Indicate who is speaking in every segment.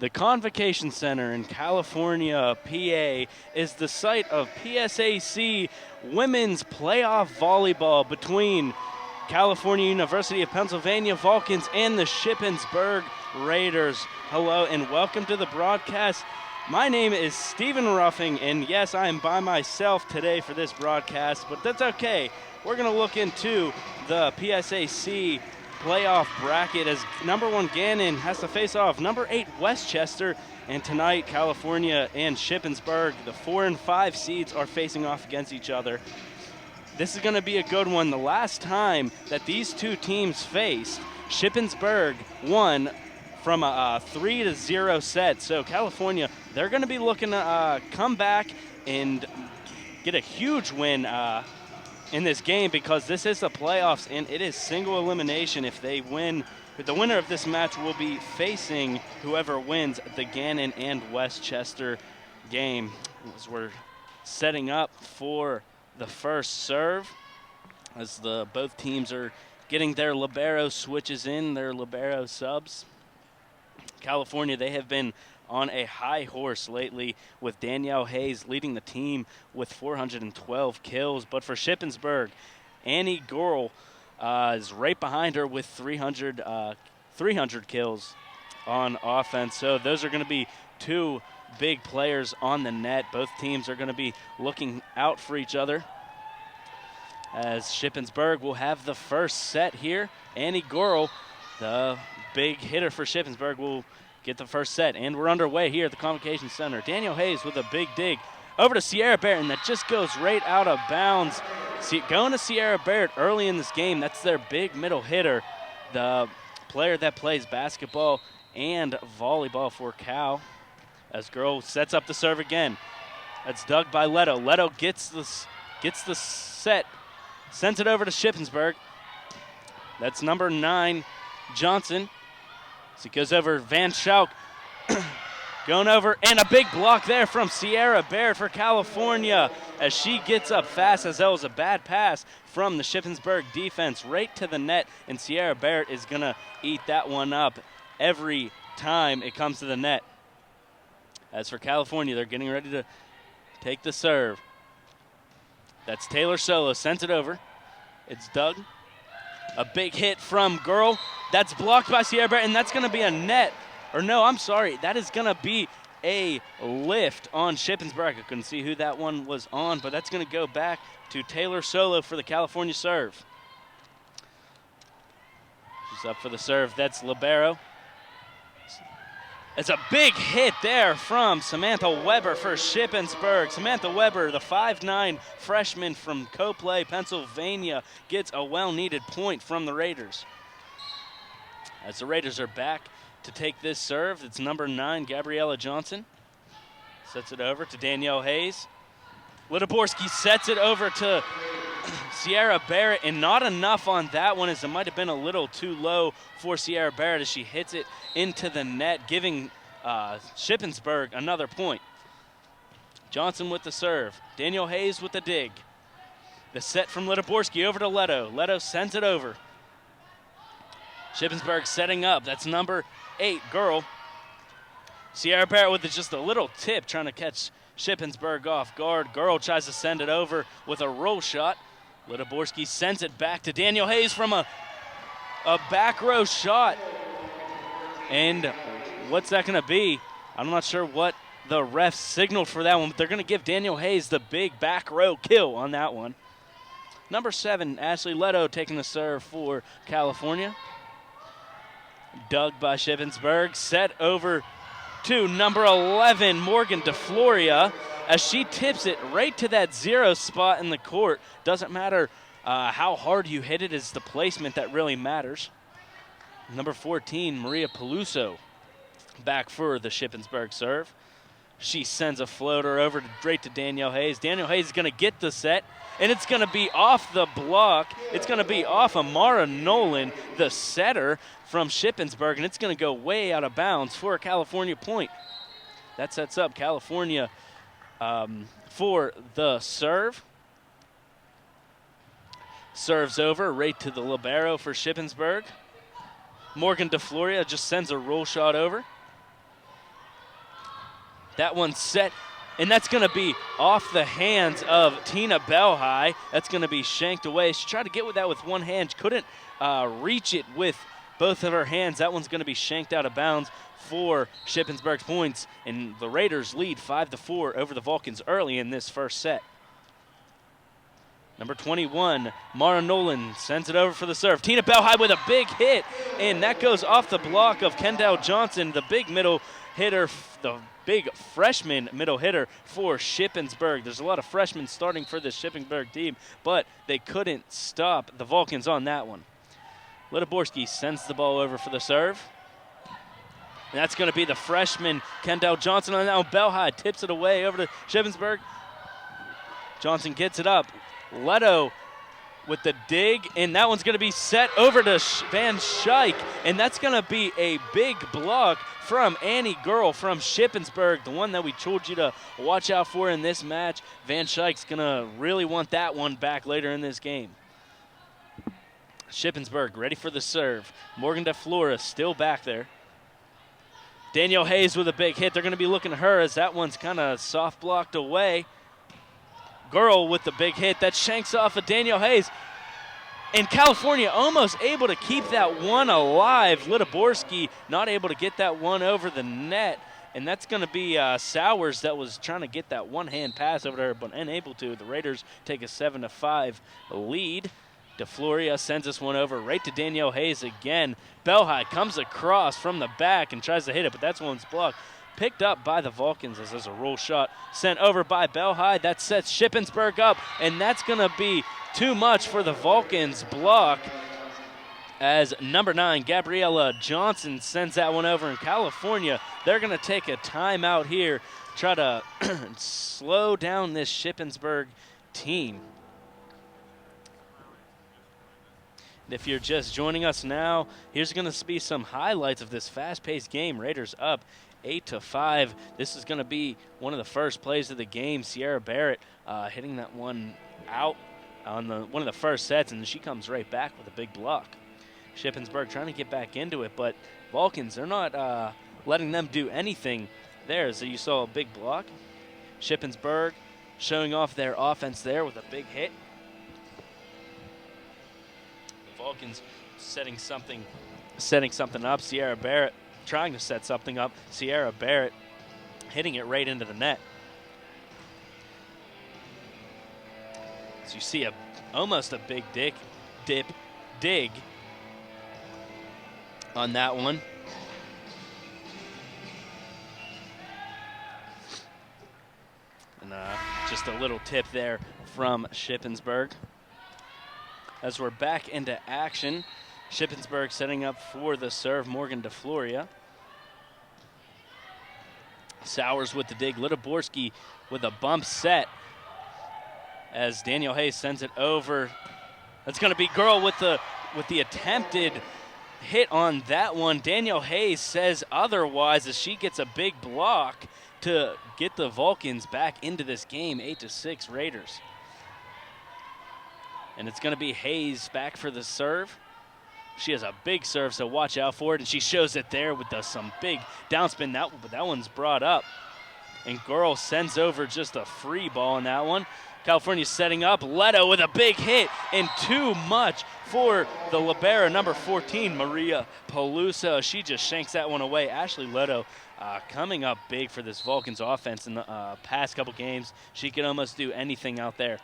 Speaker 1: The Convocation Center in California, PA, is the site of PSAC women's playoff volleyball between California University of Pennsylvania Vulcans and the Shippensburg Raiders. Hello and welcome to the broadcast. My name is Stephen Ruffing, and yes, I am by myself today for this broadcast, but that's okay. We're going to look into the PSAC playoff bracket as number 1 Gannon has to face off number 8 Westchester, and tonight California and Shippensburg, the 4 and 5 seeds, are facing off against each other. This is going to be a good one. The last time that these two teams faced, Shippensburg won from a 3-0 set. So California, they're going to be looking to come back and get a huge win in this game, because this is the playoffs and it is single elimination. If they win, the winner of this match will be facing whoever wins the Gannon and Westchester game. As we're setting up for the first serve, as both teams are getting their libero switches in, their libero subs. California, they have been on a high horse lately, with Danielle Hayes leading the team with 412 kills. But for Shippensburg, Annie Gorel is right behind her with 300 kills on offense. So those are going to be two big players on the net. Both teams are going to be looking out for each other, as Shippensburg will have the first set here. Annie Gorel, the big hitter for Shippensburg, will get the first set, and we're underway here at the Convocation Center. Daniel Hayes with a big dig over to Sierra Barrett, and that just goes right out of bounds. Going to Sierra Barrett early in this game, that's their big middle hitter, the player that plays basketball and volleyball for Cal. As Girl sets up the serve again. That's dug by Leto. Leto gets the set, sends it over to Shippensburg. That's number 9, Johnson. So he goes over Van Schauk, going over, and a big block there from Sierra Barrett for California, as she gets up fast, as that was a bad pass from the Shippensburg defense right to the net, and Sierra Barrett is going to eat that one up every time it comes to the net. As for California, they're getting ready to take the serve. That's Taylor Solo, sends it over. It's Doug. A big hit from Girl. That's blocked by Sierra Barrett, and that's going to be a net. Or no, I'm sorry. That is going to be a lift on Shippensburg. I couldn't see who that one was on, but that's going to go back to Taylor Solo for the California serve. She's up for the serve. That's libero. It's a big hit there from Samantha Weber for Shippensburg. Samantha Weber, the 5'9" freshman from Copley, Pennsylvania, gets a well-needed point from the Raiders. As the Raiders are back to take this serve, it's number 9, Gabriella Johnson. Sets it over to Danielle Hayes. Lidoborski sets it over to Sierra Barrett, and not enough on that one, as it might have been a little too low for Sierra Barrett as she hits it into the net, giving Shippensburg another point. Johnson with the serve. Daniel Hayes with the dig. The set from Lidoborski over to Leto. Leto sends it over. Shippensburg setting up. That's number 8, Girl. Sierra Barrett with just a little tip, trying to catch Shippensburg off guard. Girl tries to send it over with a roll shot. Lidoborski sends it back to Daniel Hayes from a back row shot. And what's that going to be? I'm not sure what the refs signaled for that one, but they're going to give Daniel Hayes the big back row kill on that one. Number 7, Ashley Leto taking the serve for California. Dug by Shippensburg. Set over to number 11, Morgan DeFloria, as she tips it right to that 0 spot in the court. Doesn't matter how hard you hit it, it's the placement that really matters. Number 14, Maria Peluso, back for the Shippensburg serve. She sends a floater over right to Danielle Hayes. Danielle Hayes is going to get the set, and it's going to be off the block. It's going to be off Amara Nolan, the setter from Shippensburg, and it's going to go way out of bounds for a California point. That sets up California for the serve. Serves over right to the libero for Shippensburg. Morgan DeFloria just sends a roll shot over. That one's set, and that's going to be off the hands of Tina Belhigh. That's going to be shanked away. She tried to get with that with one hand. She couldn't reach it with both of her hands. That one's going to be shanked out of bounds for Shippensburg's points, and the Raiders lead 5-4 over the Vulcans early in this first set. Number 21, Mara Nolan sends it over for the serve. Tina Belhigh with a big hit, and that goes off the block of Kendall Johnson, the big middle hitter, the big freshman middle hitter for Shippensburg. There's a lot of freshmen starting for this Shippensburg team, but they couldn't stop the Vulcans on that one. Litoborski sends the ball over for the serve. And that's going to be the freshman Kendall Johnson on that one. Belhigh tips it away over to Shippensburg. Johnson gets it up. Leto with the dig, and that one's going to be set over to Van Schaik, and that's going to be a big block from Annie Girl from Shippensburg, the one that we told you to watch out for in this match. Van Schaik's going to really want that one back later in this game. Shippensburg ready for the serve. Morgan DeFlora still back there. Danielle Hayes with a big hit. They're going to be looking at her as that one's kind of soft blocked away. Girl with the big hit. That shanks off of Danielle Hayes. And California almost able to keep that one alive. Litoborski not able to get that one over the net. And that's going to be Sowers that was trying to get that one-hand pass over there, but unable to. The Raiders take a 7-5 lead. DeFloria sends this one over right to Danielle Hayes again. Belhigh comes across from the back and tries to hit it, but that's one's blocked. Picked up by the Vulcans as there's a roll shot sent over by Belhigh. That sets Shippensburg up, and that's going to be too much for the Vulcans block as number 9, Gabriella Johnson, sends that one over in California. They're going to take a timeout here, try to slow down this Shippensburg team. If you're just joining us now, here's going to be some highlights of this fast-paced game. Raiders up 8-5. This is going to be one of the first plays of the game. Sierra Barrett hitting that one out on one of the first sets, and she comes right back with a big block. Shippensburg trying to get back into it, but Vulcans, they're not letting them do anything there. So you saw a big block. Shippensburg showing off their offense there with a big hit. Vulcans setting something up. Sierra Barrett trying to set something up. Sierra Barrett hitting it right into the net. So you see almost a big dig on that one. And just a little tip there from Shippensburg. As we're back into action, Shippensburg setting up for the serve, Morgan DeFloria. Sowers with the dig, Litoborski with a bump set as Danielle Hayes sends it over. That's going to be Girl with the attempted hit on that one. Danielle Hayes says otherwise as she gets a big block to get the Vulcans back into this game, 8-6 Raiders. And it's going to be Hayes back for the serve. She has a big serve, so watch out for it. And she shows it there with some big downspin. That one's brought up. And Girl sends over just a free ball on that one. California setting up. Leto with a big hit. And too much for the libero, number 14, Maria Peluso. She just shanks that one away. Ashley Leto coming up big for this Vulcans offense in the past couple games. She can almost do anything out there.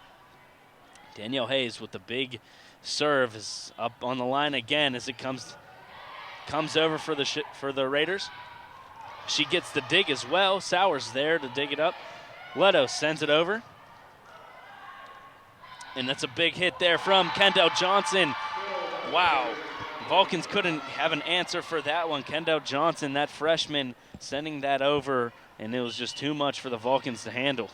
Speaker 1: Danielle Hayes with the big serve is up on the line again as it comes over for the Raiders. She gets the dig as well. Sowers there to dig it up. Leto sends it over. And that's a big hit there from Kendall Johnson. Wow. Vulcans couldn't have an answer for that one. Kendall Johnson, that freshman, sending that over, and it was just too much for the Vulcans to handle.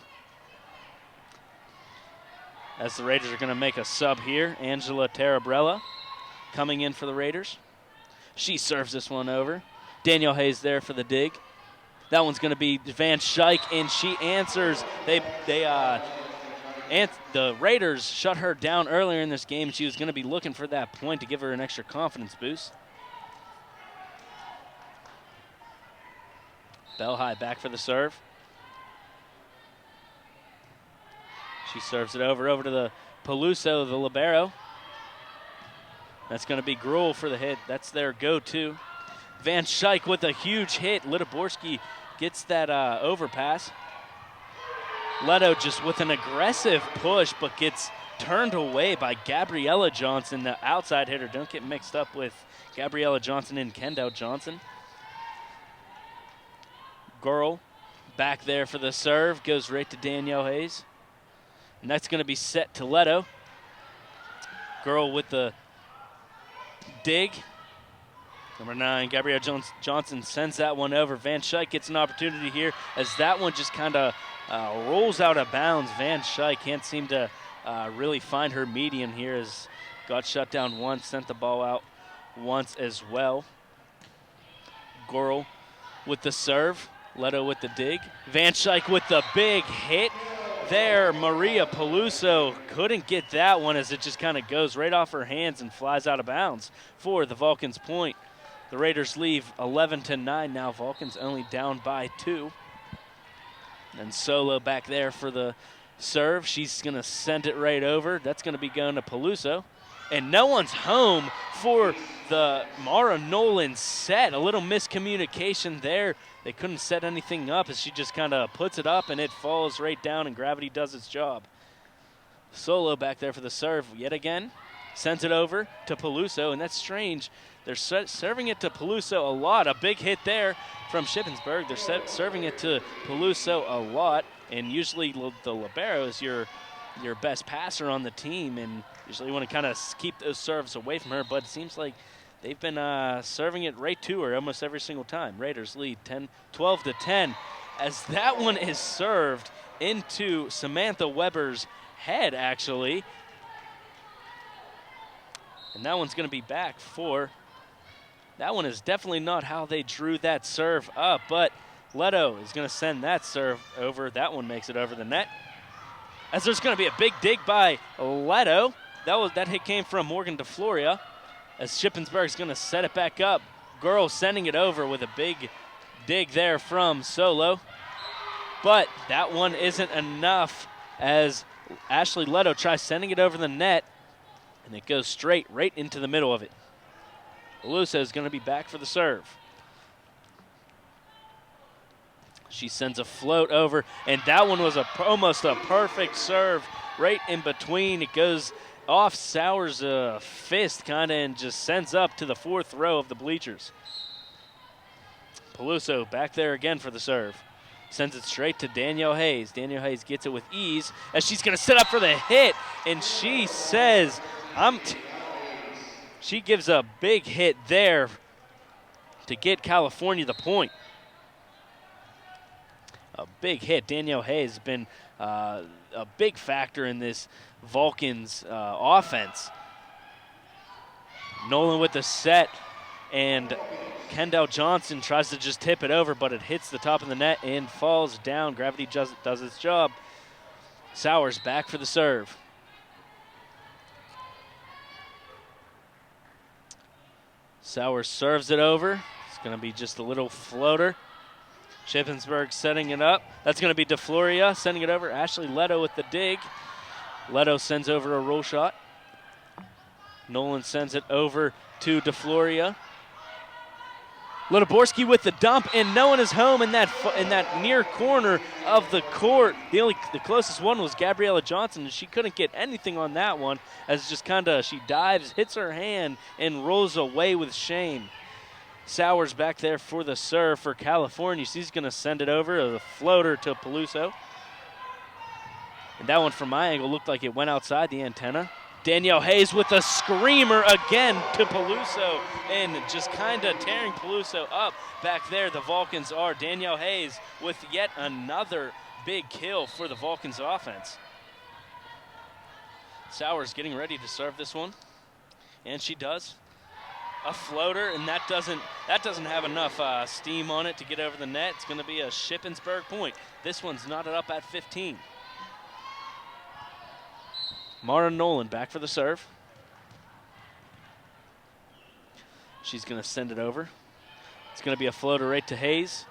Speaker 1: As the Raiders are going to make a sub here. Angela Tarabrella coming in for the Raiders. She serves this one over. Danielle Hayes there for the dig. That one's going to be Van Schaik, and she answers. The Raiders shut her down earlier in this game. She was going to be looking for that point to give her an extra confidence boost. Belhigh back for the serve. She serves it over to the Peluso, the libero. That's going to be Gruhl for the hit. That's their go-to. Van Schaik with a huge hit. Litiborski gets that overpass. Leto just with an aggressive push, but gets turned away by Gabriella Johnson, the outside hitter. Don't get mixed up with Gabriella Johnson and Kendall Johnson. Gruhl back there for the serve. Goes right to Danielle Hayes. And that's going to be set to Leto. Gruhl with the dig. Number 9, Gabrielle Johnson sends that one over. Van Schaik gets an opportunity here as that one just kind of rolls out of bounds. Van Schaik can't seem to really find her median here, as got shut down once, sent the ball out once as well. Gruhl with the serve. Leto with the dig. Van Schaik with the big hit there. Maria Peluso couldn't get that one as it just kind of goes right off her hands and flies out of bounds for the Vulcans point. The Raiders leave 11-9 now. Vulcans only down by 2. And Solo back there for the serve. She's going to send it right over. That's going to be going to Peluso. And no one's home for the Mara Nolan set. A little miscommunication there. They couldn't set anything up as she just kind of puts it up and it falls right down and gravity does its job. Solo back there for the serve yet again. Sends it over to Peluso, and that's strange. They're serving it to Peluso a lot. A big hit there from Shippensburg. They're serving it to Peluso a lot, and usually the libero is your best passer on the team, and usually you want to kind of keep those serves away from her, but it seems like they've been serving it right to her almost every single time. Raiders lead 12-10 as that one is served into Samantha Weber's head, actually. And that one's going to be back for, that one is definitely not how they drew that serve up, but Leto is going to send that serve over. That one makes it over the net. As there's going to be a big dig by Leto. That hit came from Morgan DeFloria. As Shippensburg's going to set it back up. Gruhl sending it over with a big dig there from Solo. But that one isn't enough as Ashley Leto tries sending it over the net. And it goes right into the middle of it. Peluso is going to be back for the serve. She sends a float over, and that one was almost a perfect serve right in between. It goes off Sauer's fist kind of and just sends up to the 4th row of the bleachers. Peluso back there again for the serve. Sends it straight to Danielle Hayes. Danielle Hayes gets it with ease as she's going to set up for the hit, and she says, she gives a big hit there to get California the point. A big hit. Danielle Hayes has been a big factor in this Vulcans offense. Nolan with the set, and Kendall Johnson tries to just tip it over, but it hits the top of the net and falls down. Gravity does its job. Sauer's back for the serve. Sauer serves it over. It's going to be just a little floater. Shippensburg setting it up. That's going to be DeFloria sending it over. Ashley Leto with the dig. Leto sends over a roll shot. Nolan sends it over to DeFloria. Litiborski with the dump, and no one is home in that near corner of the court. The closest one was Gabriella Johnson, and she couldn't get anything on that one as just kind of she dives, hits her hand, and rolls away with shame. Sauer's back there for the serve for California. She's going to send it over as a floater to Peluso. And that one from my angle looked like it went outside the antenna. Danielle Hayes with a screamer again to Peluso and just kind of tearing Peluso up back there. The Vulcans are. Danielle Hayes with yet another big kill for the Vulcans offense. Sauer's getting ready to serve this one, and she does. A floater, and that doesn't have enough steam on it to get over the net. It's going to be a Shippensburg point. This one's knotted up at 15. Mara Nolan back for the serve. She's going to send it over. It's going to be a floater right to Hayes.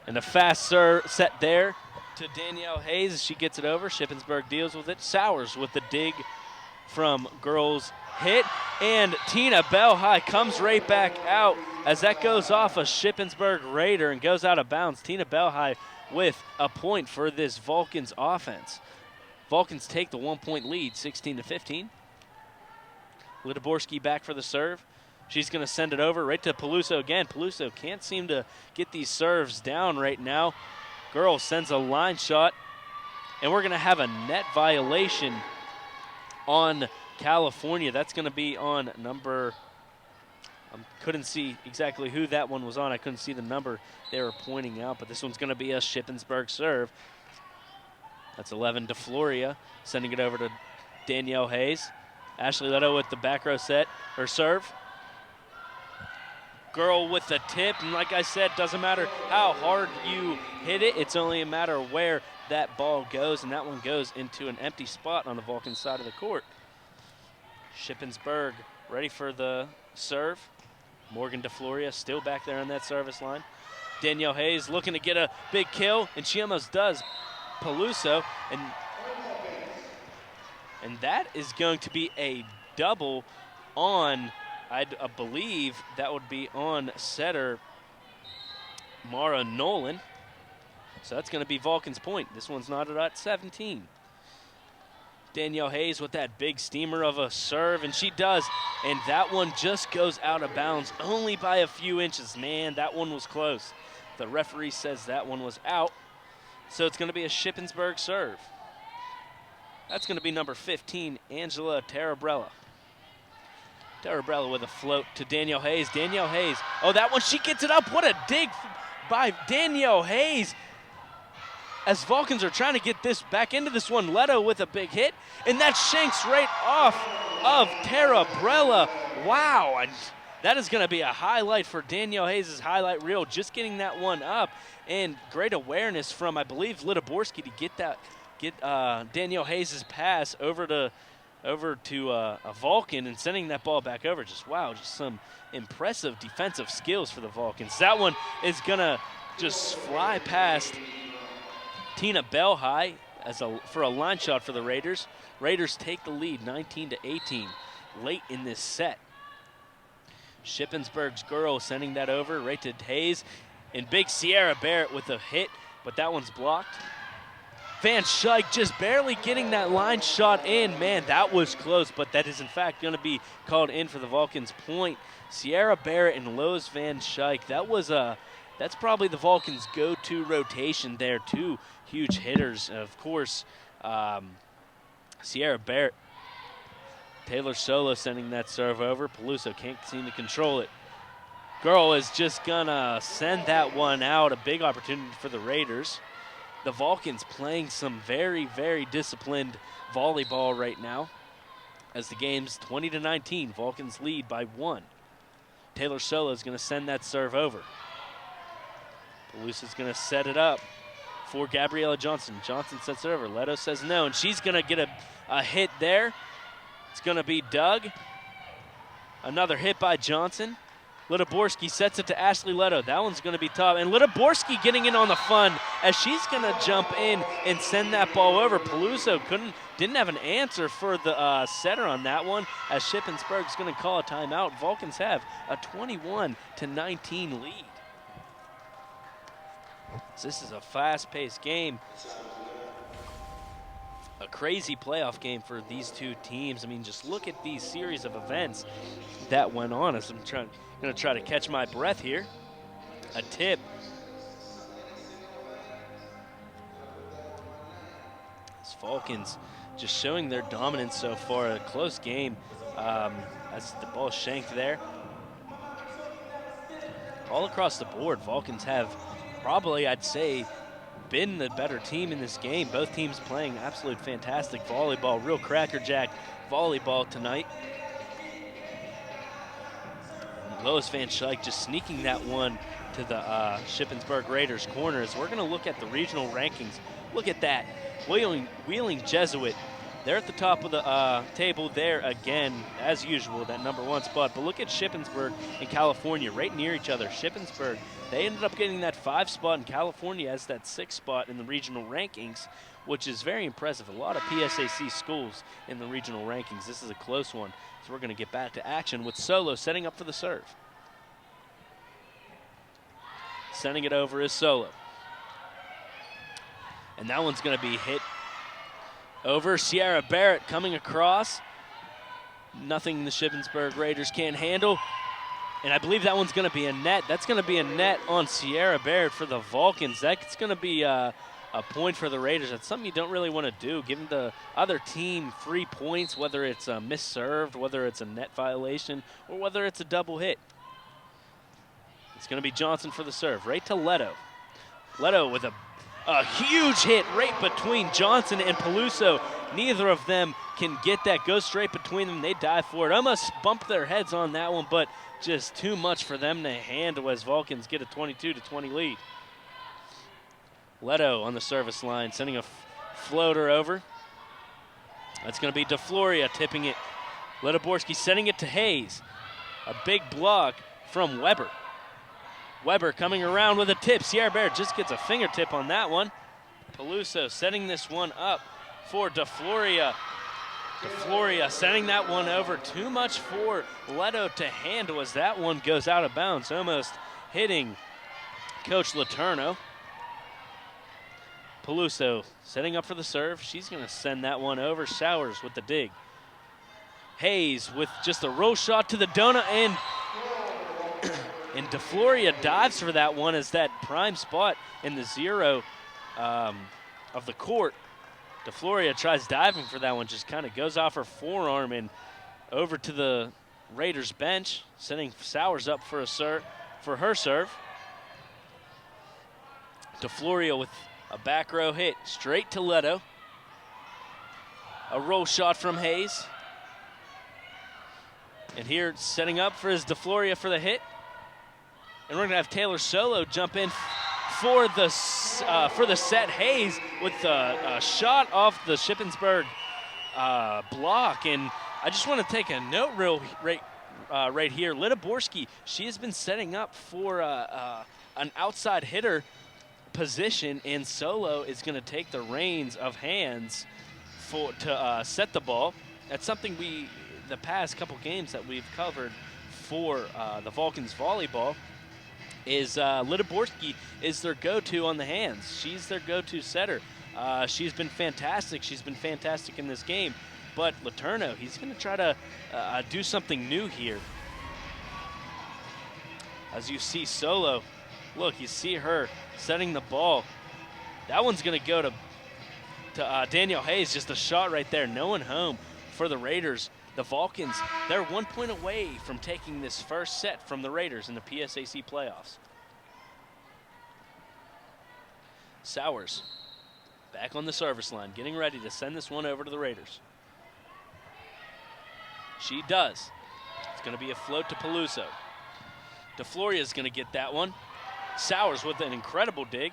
Speaker 1: And a fast serve set there to Danielle Hayes as she gets it over. Shippensburg deals with it. Sowers with the dig from girls hit. And Tina Belhigh comes right back out as that goes off a Shippensburg Raider and goes out of bounds. Tina Belhigh with a point for this Vulcans offense. Vulcans take the 1-point lead, 16-15. Lidoborski back for the serve. She's going to send it over right to Peluso again. Peluso can't seem to get these serves down right now. Girl sends a line shot, and we're going to have a net violation on California. That's going to be on number, couldn't see exactly who that one was on. I couldn't see the number they were pointing out, but this one's going to be a Shippensburg serve. That's 11 to Floria, sending it over to Danielle Hayes. Ashley Leto with the back row set, her serve. Girl with the tip, and like I said, doesn't matter how hard you hit it, it's only a matter of where that ball goes, and that one goes into an empty spot on the Vulcan side of the court. Shippensburg ready for the serve. Morgan DeFloria still back there on that service line. Danielle Hayes looking to get a big kill, and she almost does. Peluso, and that is going to be a double on, I believe that would be on setter Mara Nolan. So that's going to be Vulcan's point. This one's not at 17. Danielle Hayes with that big steamer of a serve, and she does. And that one just goes out of bounds only by a few inches. Man, that one was close. The referee says that one was out. So it's going to be a Shippensburg serve. That's going to be number 15, Angela Tarabrella. Tarabrella with a float to Danielle Hayes. Danielle Hayes, oh, that one, she gets it up. What a dig by Danielle Hayes. As Vulcans are trying to get this back into this one, Leto with a big hit, and that shanks right off of Tarabrella. Wow, and that is going to be a highlight for Danielle Hayes' highlight reel, just getting that one up, and great awareness from, I believe, Lidoborski to get Danielle Hayes' pass over to a Vulcan and sending that ball back over. Just wow, just some impressive defensive skills for the Vulcans. That one is going to just fly past Tina Belhigh for a line shot for the Raiders. Raiders take the lead 19-18 late in this set. Shippensburg's girl sending that over right to Hayes, and big Sierra Barrett with a hit, but that one's blocked. Van Schaik just barely getting that line shot in. Man, that was close, but that is in fact going to be called in for the Vulcans' point. Sierra Barrett and Lois Van Schaik, that's probably the Vulcans' go-to rotation there. Two huge hitters. Of course, Sierra Barrett. Taylor Solo sending that serve over. Peluso can't seem to control it. Girl is just going to send that one out. A big opportunity for the Raiders. The Vulcans playing some very, very disciplined volleyball right now. As the game's 20-19, Vulcans lead by 1. Taylor Solo is going to send that serve over. Peluso's going to set it up for Gabriella Johnson. Johnson sets it over. Leto says no, and she's going to get a hit there. It's going to be Doug. Another hit by Johnson. Lidoborski sets it to Ashley Leto. That one's going to be tough. And Lidoborski getting in on the fun as she's going to jump in and send that ball over. Peluso didn't have an answer for the setter on that one, as Shippensburg's going to call a timeout. Vulcans have a 21-19 lead. So this is a fast-paced game. A crazy playoff game for these two teams. I mean, just look at these series of events that went on. As I'm going to try to catch my breath here. A tip. As Vulcans just showing their dominance so far. A close game as the ball shanked there. All across the board, Vulcans have probably, I'd say, been the better team in this game. Both teams playing absolute fantastic volleyball, real crackerjack volleyball tonight. And Lois Van Schaik just sneaking that one to the Shippensburg Raiders corner. As we're going to look at the regional rankings. Look at that. Wheeling Jesuit They're at the top of the table there again, as usual, that #1 spot. But look at Shippensburg and California right near each other. Shippensburg, they ended up getting that 5 spot, and California has that 6 spot in the regional rankings, which is very impressive. A lot of PSAC schools in the regional rankings. This is a close one. So we're going to get back to action with Solo setting up for the serve. Sending it over is Solo. And that one's going to be hit over. Sierra Barrett coming across. Nothing the Shippensburg Raiders can't handle. And I believe that one's going to be a net. That's going to be a net on Sierra Barrett for the Vulcans. That's going to be a point for the Raiders. That's something you don't really want to do, giving the other team 3 points, whether it's misserved, whether it's a net violation, or whether it's a double hit. It's going to be Johnson for the serve, right to Leto. Leto with a huge hit right between Johnson and Peluso. Neither of them can get that. Goes straight between them. They dive for it. Almost bumped their heads on that one, but just too much for them to handle as Vulcans get a 22-20 lead. Leto on the service line, sending a floater over. That's going to be DeFloria tipping it. Letoborski sending it to Hayes. A big block from Weber. Weber coming around with a tip. Sierra Barrett just gets a fingertip on that one. Peluso setting this one up for DeFloria. DeFloria sending that one over. Too much for Leto to handle as that one goes out of bounds, almost hitting Coach Letourneau. Peluso setting up for the serve. She's going to send that one over. Showers with the dig. Hayes with just a roll shot to the donut, and DeFloria dives for that one as that prime spot in the 0 of the court. DeFloria tries diving for that one, just kind of goes off her forearm and over to the Raiders bench, sending Sowers up for her serve. DeFloria with a back row hit straight to Leto. A roll shot from Hayes. And here setting up for his DeFloria for the hit. And we're going to have Taylor Solo jump in for the set. Hayes with a shot off the Shippensburg block. And I just want to take a note right here. Litoborski, she has been setting up for an outside hitter position, and Solo is going to take the reins of hands to set the ball. That's something the past couple games that we've covered for the Vulcans volleyball is Litoborski is their go-to on the hands. She's their go-to setter. She's been fantastic. She's been fantastic in this game. But Letourneau, he's going to try to do something new here. As you see Solo, look, you see her setting the ball. That one's going to go to Danielle Hayes. Just a shot right there. No one home for the Raiders. The Vulcans, they're 1 point away from taking this first set from the Raiders in the PSAC playoffs. Sowers back on the service line, getting ready to send this one over to the Raiders. She does. It's going to be a float to Peluso. DeFloria is going to get that one. Sowers with an incredible dig.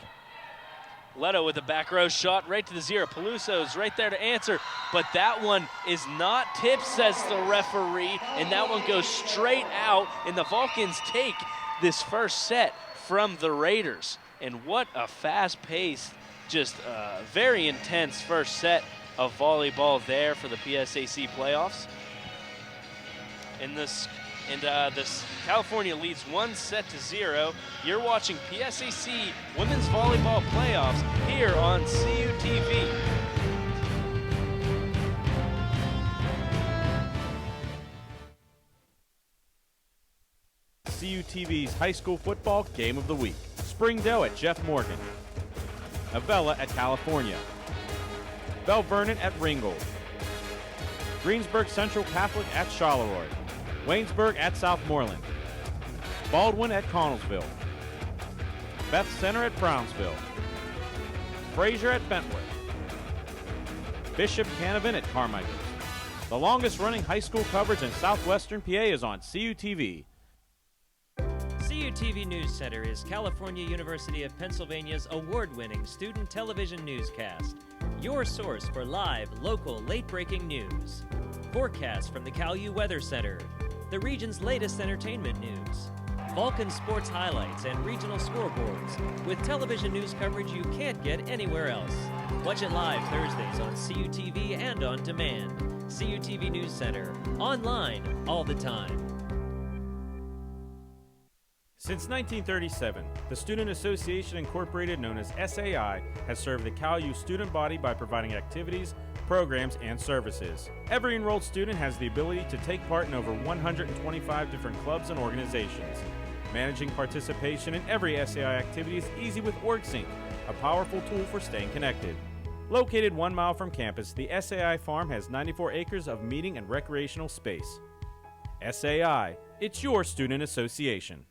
Speaker 1: Leto with a back row shot right to the 0. Peluso's right there to answer, but that one is not tipped, says the referee, and that one goes straight out, and the Vulcans take this first set from the Raiders. And what a fast-paced, just very intense first set of volleyball there for the PSAC playoffs. This California leads 1-0. You're watching PSAC Women's Volleyball Playoffs here on CUTV.
Speaker 2: CUTV's High School Football Game of the Week. Springdale at Jeff Morgan. Avella at California. Bell Vernon at Ringgold. Greensburg Central Catholic at Charleroi. Waynesburg at Southmoreland. Baldwin at Connellsville. Beth Center at Brownsville. Fraser at Bentworth. Bishop Canavan at Carmichael. The longest running high school coverage in southwestern PA is on CUTV.
Speaker 3: CUTV News Center is California University of Pennsylvania's award-winning student television newscast. your source for live, local, late-breaking news. Forecasts from the Cal-U Weather Center, the region's latest entertainment news, Vulcan sports highlights and regional scoreboards, with television news coverage you can't get anywhere else. Watch it live Thursdays on CUTV and on demand. CUTV News Center, online all the time.
Speaker 2: Since 1937, the Student Association Incorporated, known as SAI, has served the Cal-U student body by providing activities, programs, and services. Every enrolled student has the ability to take part in over 125 different clubs and organizations. Managing participation in every SAI activity is easy with OrgSync, a powerful tool for staying connected. Located 1 mile from campus, the SAI farm has 94 acres of meeting and recreational space. SAI, it's your student association.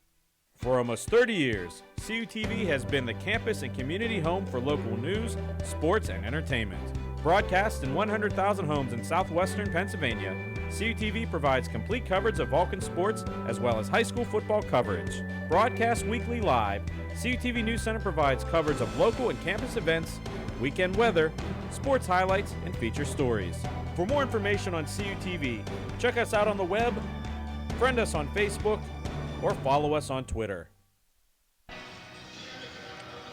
Speaker 2: For almost 30 years, CUTV has been the campus and community home for local news, sports, and entertainment. Broadcast in 100,000 homes in southwestern Pennsylvania, CUTV provides complete coverage of Vulcan sports as well as high school football coverage. Broadcast weekly live, CUTV News Center provides coverage of local and campus events, weekend weather, sports highlights, and feature stories. For more information on CUTV, check us out on the web, friend us on Facebook, or follow us on Twitter.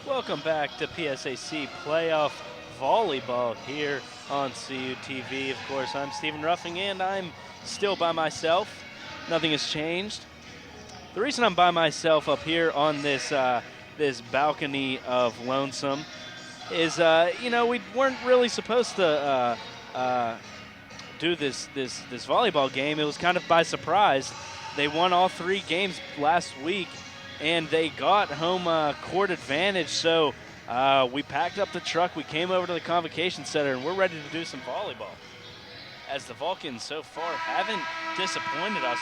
Speaker 1: Welcome back to PSAC Playoff Volleyball here on CUTV. Of course, I'm Stephen Ruffing, and I'm still by myself. Nothing has changed. The reason I'm by myself up here on this this balcony of Lonesome is, we weren't really supposed to do this volleyball game. It was kind of by surprise. They won all 3 games last week, and they got home court advantage. So we packed up the truck, we came over to the Convocation Center, and we're ready to do some volleyball. As the Vulcans so far haven't disappointed us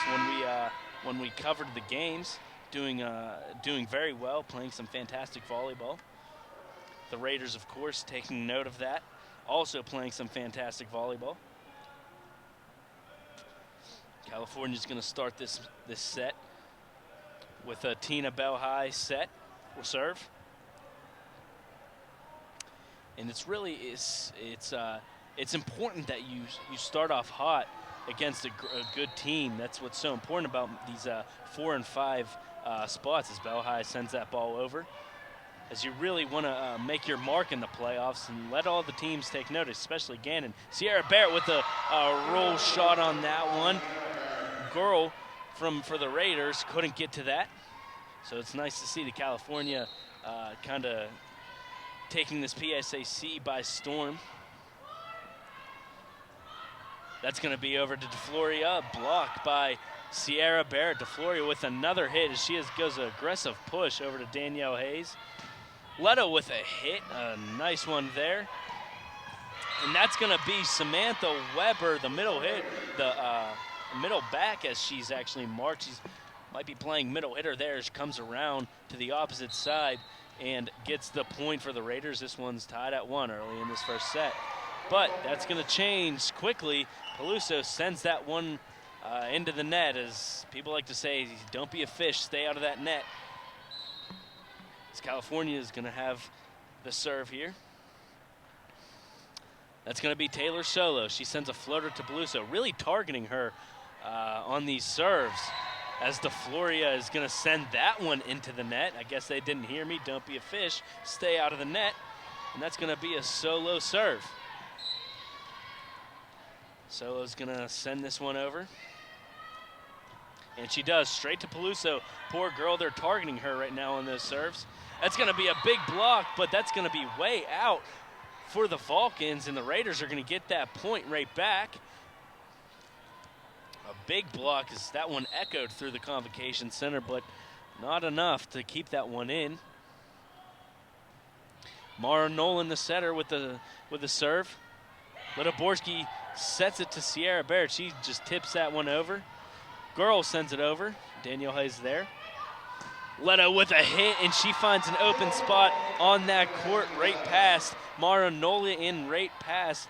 Speaker 1: when we covered the games, doing very well, playing some fantastic volleyball. The Raiders, of course, taking note of that, also playing some fantastic volleyball. California's going to start this set with a Tina Bell-High set or serve. And it's important that you start off hot against a good team. That's what's so important about these 4 and 5 spots, as Bell-High sends that ball over. As you really want to make your mark in the playoffs and let all the teams take notice, especially Gannon. Sierra Barrett with a roll shot on that one. Girl for the Raiders couldn't get to that. So it's nice to see the California kind of taking this PSAC by storm. That's going to be over to DeFloria, blocked by Sierra Barrett. DeFloria with another hit as she goes an aggressive push over to Danielle Hayes. Leto with a hit, a nice one there. And that's going to be Samantha Weber, the middle hit, the middle back, as she's actually marked. She might be playing middle hitter there. She comes around to the opposite side and gets the point for the Raiders. This one's tied at 1 early in this first set. But that's going to change quickly. Peluso sends that one into the net. As people like to say, don't be a fish, stay out of that net. As California is going to have the serve here. That's going to be Taylor Solo. She sends a floater to Peluso, really targeting her on these serves, as DeFloria is going to send that one into the net. I guess they didn't hear me. Don't be a fish. Stay out of the net. And that's going to be a Solo serve. Solo's going to send this one over. And she does, straight to Peluso. Poor girl, they're targeting her right now on those serves. That's going to be a big block, but that's going to be way out for the Vulcans, and the Raiders are going to get that point right back. A big block as that one echoed through the Convocation Center, but not enough to keep that one in. Mara Nolan, the setter, with the serve. Letoborski sets it to Sierra Barrett. She just tips that one over. Girl sends it over. Danielle Hayes there. Leto with a hit, and she finds an open spot on that court right past Mara Nolan in right past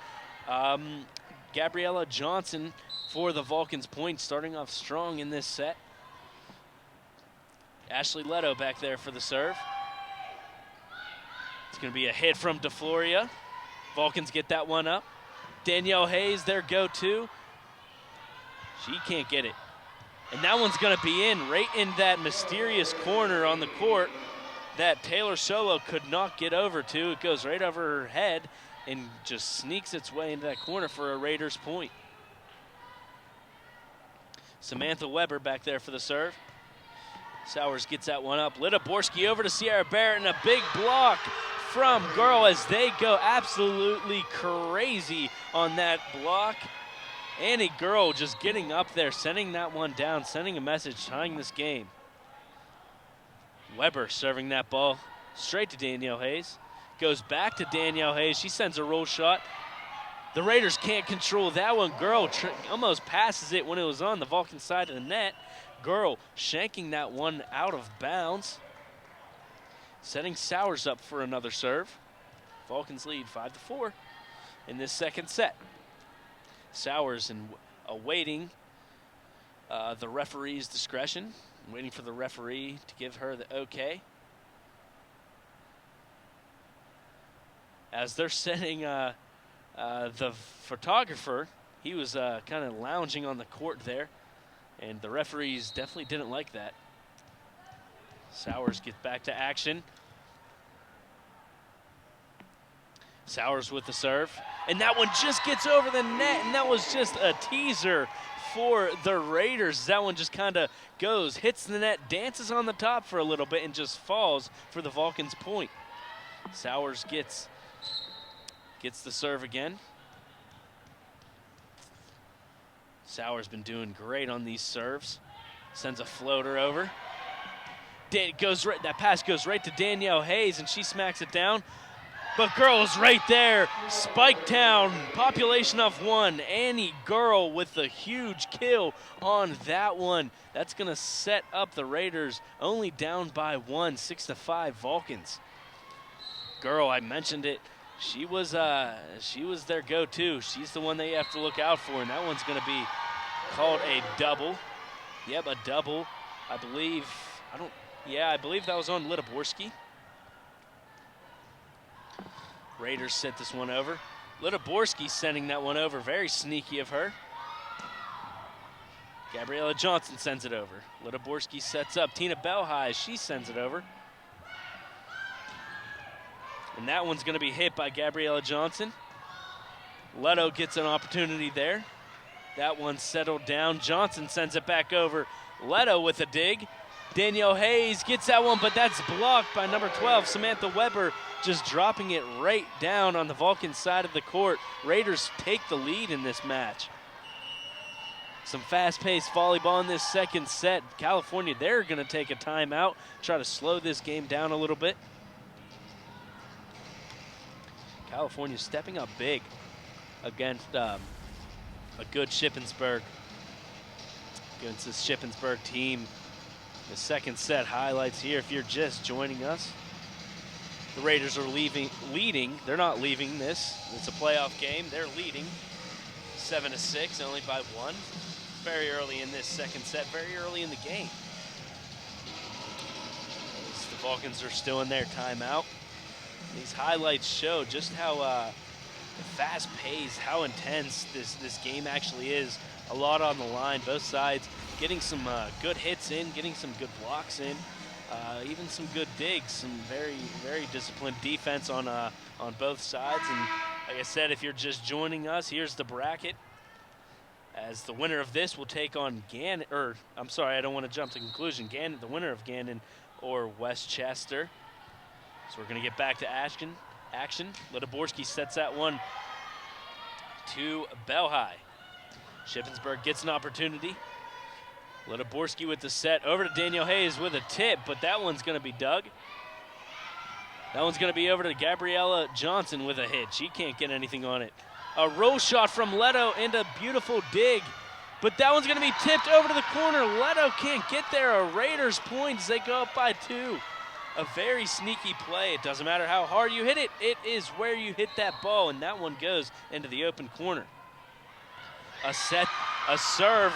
Speaker 1: Gabriella Johnson for the Vulcans point, starting off strong in this set. Ashley Leto back there for the serve. It's going to be a hit from DeFloria. Vulcans get that one up. Danielle Hayes, their go-to. She can't get it. And that one's going to be in, right in that mysterious corner on the court that Taylor Solo could not get over to. It goes right over her head and just sneaks its way into that corner for a Raiders point. Samantha Weber back there for the serve. Sowers gets that one up. Litaborski over to Sierra Barrett, and a big block from Girl as they go absolutely crazy on that block. Annie Girl just getting up there, sending that one down, sending a message, tying this game. Weber serving that ball straight to Danielle Hayes. Goes back to Danielle Hayes. She sends a roll shot. The Raiders can't control that one. Girl almost passes it when it was on the Vulcan side of the net. Girl shanking that one out of bounds. Setting Sowers up for another serve. Vulcans lead 5-4 in this second set. Sowers awaiting the referee's discretion, waiting for the referee to give her the okay. As they're setting the photographer, he was kind of lounging on the court there, and the referees definitely didn't like that. Sowers gets back to action. Sowers with the serve, and that one just gets over the net, and that was just a teaser for the Raiders. That one just kind of goes, hits the net, dances on the top for a little bit, and just falls for the Vulcans' point. Sowers gets the serve again. Sowers been doing great on these serves. Sends a floater over. That pass goes right to Danielle Hayes, and she smacks it down. But Girl's right there. Spike Town, population of 1. Annie Girl with the huge kill on that one. That's going to set up the Raiders only down by 1, 6-5 Vulcans. Girl, I mentioned it. She was their go-to. She's the one that you have to look out for, and that one's going to be called a double. Yep, a double. I believe that was on Litaborski. Raiders sent this one over. Litaborski sending that one over. Very sneaky of her. Gabriella Johnson sends it over. Litaborski sets up. Tina Belhai, she sends it over. And that one's going to be hit by Gabriella Johnson. Leto gets an opportunity there. That one settled down. Johnson sends it back over. Leto with a dig. Danielle Hayes gets that one, but that's blocked by number 12, Samantha Weber, just dropping it right down on the Vulcan side of the court. Raiders take the lead in this match. Some fast-paced volleyball in this second set. California, they're going to take a timeout, try to slow this game down a little bit. California stepping up big against a good Shippensburg. Against this Shippensburg team. The second set highlights here. If you're just joining us, the Raiders are leading. They're not leaving this. It's a playoff game. They're leading 7-6, only by 1. Very early in this second set, very early in the game. As the Vulcans are still in their timeout. These highlights show just how fast-paced, how intense this game actually is. A lot on the line, both sides getting some good hits in, getting some good blocks in, even some good digs, some very, very disciplined defense on both sides. And like I said, if you're just joining us, here's the bracket. As the winner of this will take on Gannon, or I'm sorry, I don't want to jump to conclusion. Gannon, the winner of Gannon or Westchester. So we're going to get back to action. Litaborski sets that one to Belhai. Shippensburg gets an opportunity. Litaborski with the set. Over to Danielle Hayes with a tip, but that one's going to be dug. That one's going to be over to Gabriella Johnson with a hit. She can't get anything on it. A roll shot from Leto and a beautiful dig, but that one's going to be tipped over to the corner. Leto can't get there. A Raiders point as they go up by 2. A very sneaky play. It doesn't matter how hard you hit it. It is where you hit that ball, and that one goes into the open corner. A serve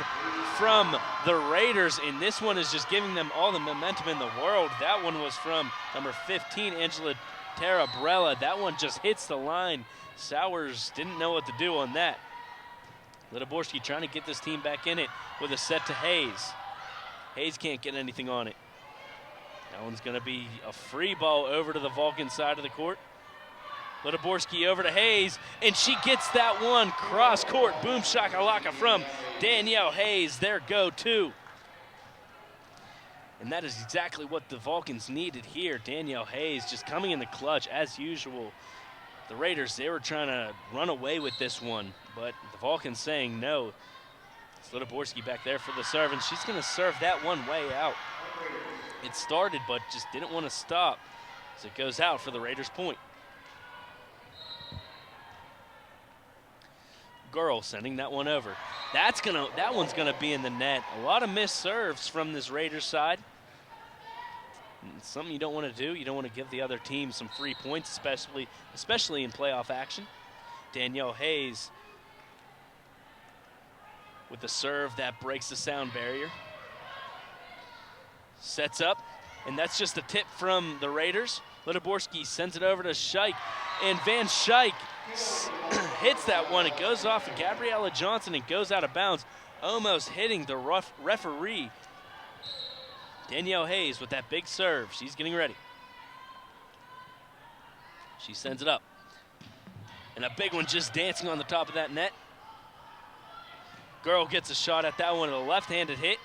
Speaker 1: from the Raiders, and this one is just giving them all the momentum in the world. That one was from number 15, Angela Tara Brella. That one just hits the line. Sowers didn't know what to do on that. Litiborski trying to get this team back in it with a set to Hayes. Hayes can't get anything on it. That one's going to be a free ball over to the Vulcan side of the court. Litiborski over to Hayes, and she gets that one cross court. Boom shakalaka from Danielle Hayes. Their go-to. And that is exactly what the Vulcans needed here. Danielle Hayes just coming in the clutch as usual. The Raiders, they were trying to run away with this one, but the Vulcans saying no. It's Litiborski back there for the serve, and she's going to serve that one way out. It started, but just didn't want to stop, so it goes out for the Raiders' point. Girl sending that one over. That one's gonna be in the net. A lot of missed serves from this Raiders side. It's something you don't want to do. You don't want to give the other team some free points, especially in playoff action. Danielle Hayes with the serve that breaks the sound barrier. Sets up, and that's just a tip from the Raiders. Litiborski sends it over to Scheich, and Van Scheich hits that one. It goes off of Gabriella Johnson and goes out of bounds, almost hitting the referee. Danielle Hayes with that big serve. She's getting ready. She sends it up. And a big one just dancing on the top of that net. Girl gets a shot at that one, a left-handed hit.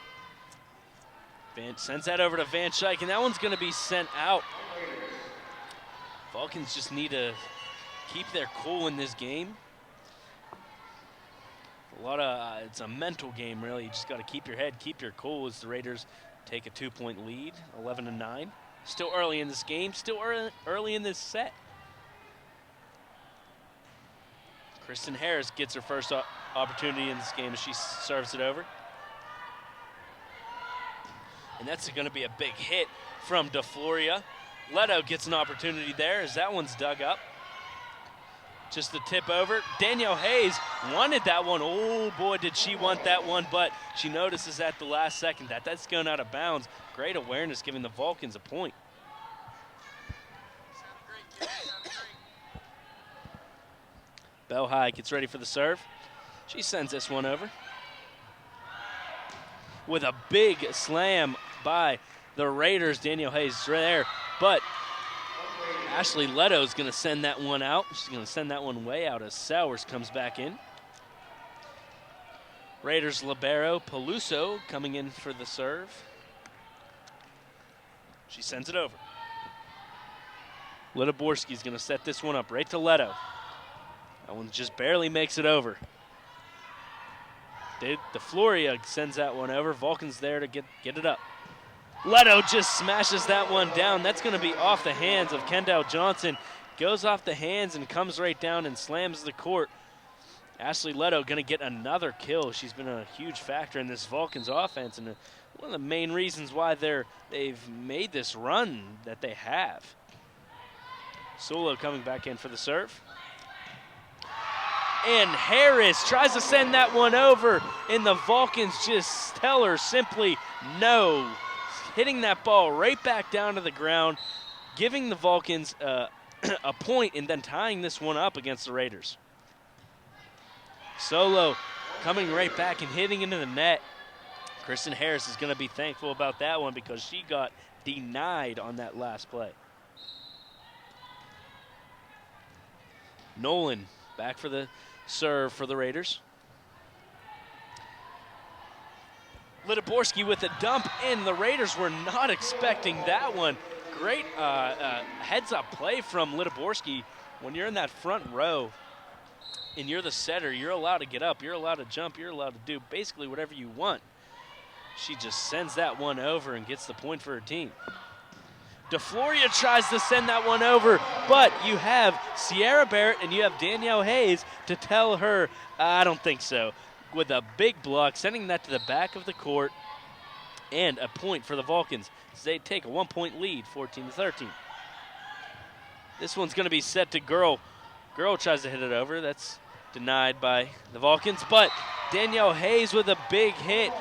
Speaker 1: Sends that over to Van Scheich, and that one's going to be sent out. Vulcans just need to keep their cool in this game. It's a mental game, really. You just got to keep your head, keep your cool as the Raiders take a 2-point lead, 11-9. Still early in this game, still early in this set. Kristen Harris gets her first opportunity in this game as she serves it over. And that's going to be a big hit from DeFloria. Leto gets an opportunity there as that one's dug up. Just the tip over. Danielle Hayes wanted that one. Oh boy, did she want that one, but she notices at the last second that that's going out of bounds. Great awareness giving the Vulcans a point. Bell High gets ready for the serve. She sends this one over. With a big slam by the Raiders. Danielle Hayes is right there, but Ashley Leto's going to send that one out. She's going to send that one way out as Sowers comes back in. Raiders libero Peluso coming in for the serve. She sends it over. Litiborski's going to set this one up right to Leto. That one just barely makes it over. DeFloria sends that one over. Vulcan's there to get it up. Leto just smashes that one down. That's going to be off the hands of Kendall Johnson. Goes off the hands and comes right down and slams the court. Ashley Leto going to get another kill. She's been a huge factor in this Vulcans offense and one of the main reasons why they've made this run that they have. Solo coming back in for the serve. And Harris tries to send that one over, and the Vulcans just tell her simply no. Hitting that ball right back down to the ground, giving the Vulcans a point and then tying this one up against the Raiders. Solo coming right back and hitting into the net. Kristen Harris is going to be thankful about that one because she got denied on that last play. Nolan back for the serve for the Raiders. Litiborski with a dump in. The Raiders were not expecting that one. Great heads-up play from Litiborski. When you're in that front row and you're the setter, you're allowed to get up, you're allowed to jump, you're allowed to do basically whatever you want. She just sends that one over and gets the point for her team. DeFloria tries to send that one over, but you have Sierra Barrett and you have Danielle Hayes to tell her, I don't think so. With a big block, sending that to the back of the court, and a point for the Vulcans. They take a 1-point lead, 14-13. This one's going to be set to Girl. Girl tries to hit it over. That's denied by the Vulcans, but Danielle Hayes with a big hit,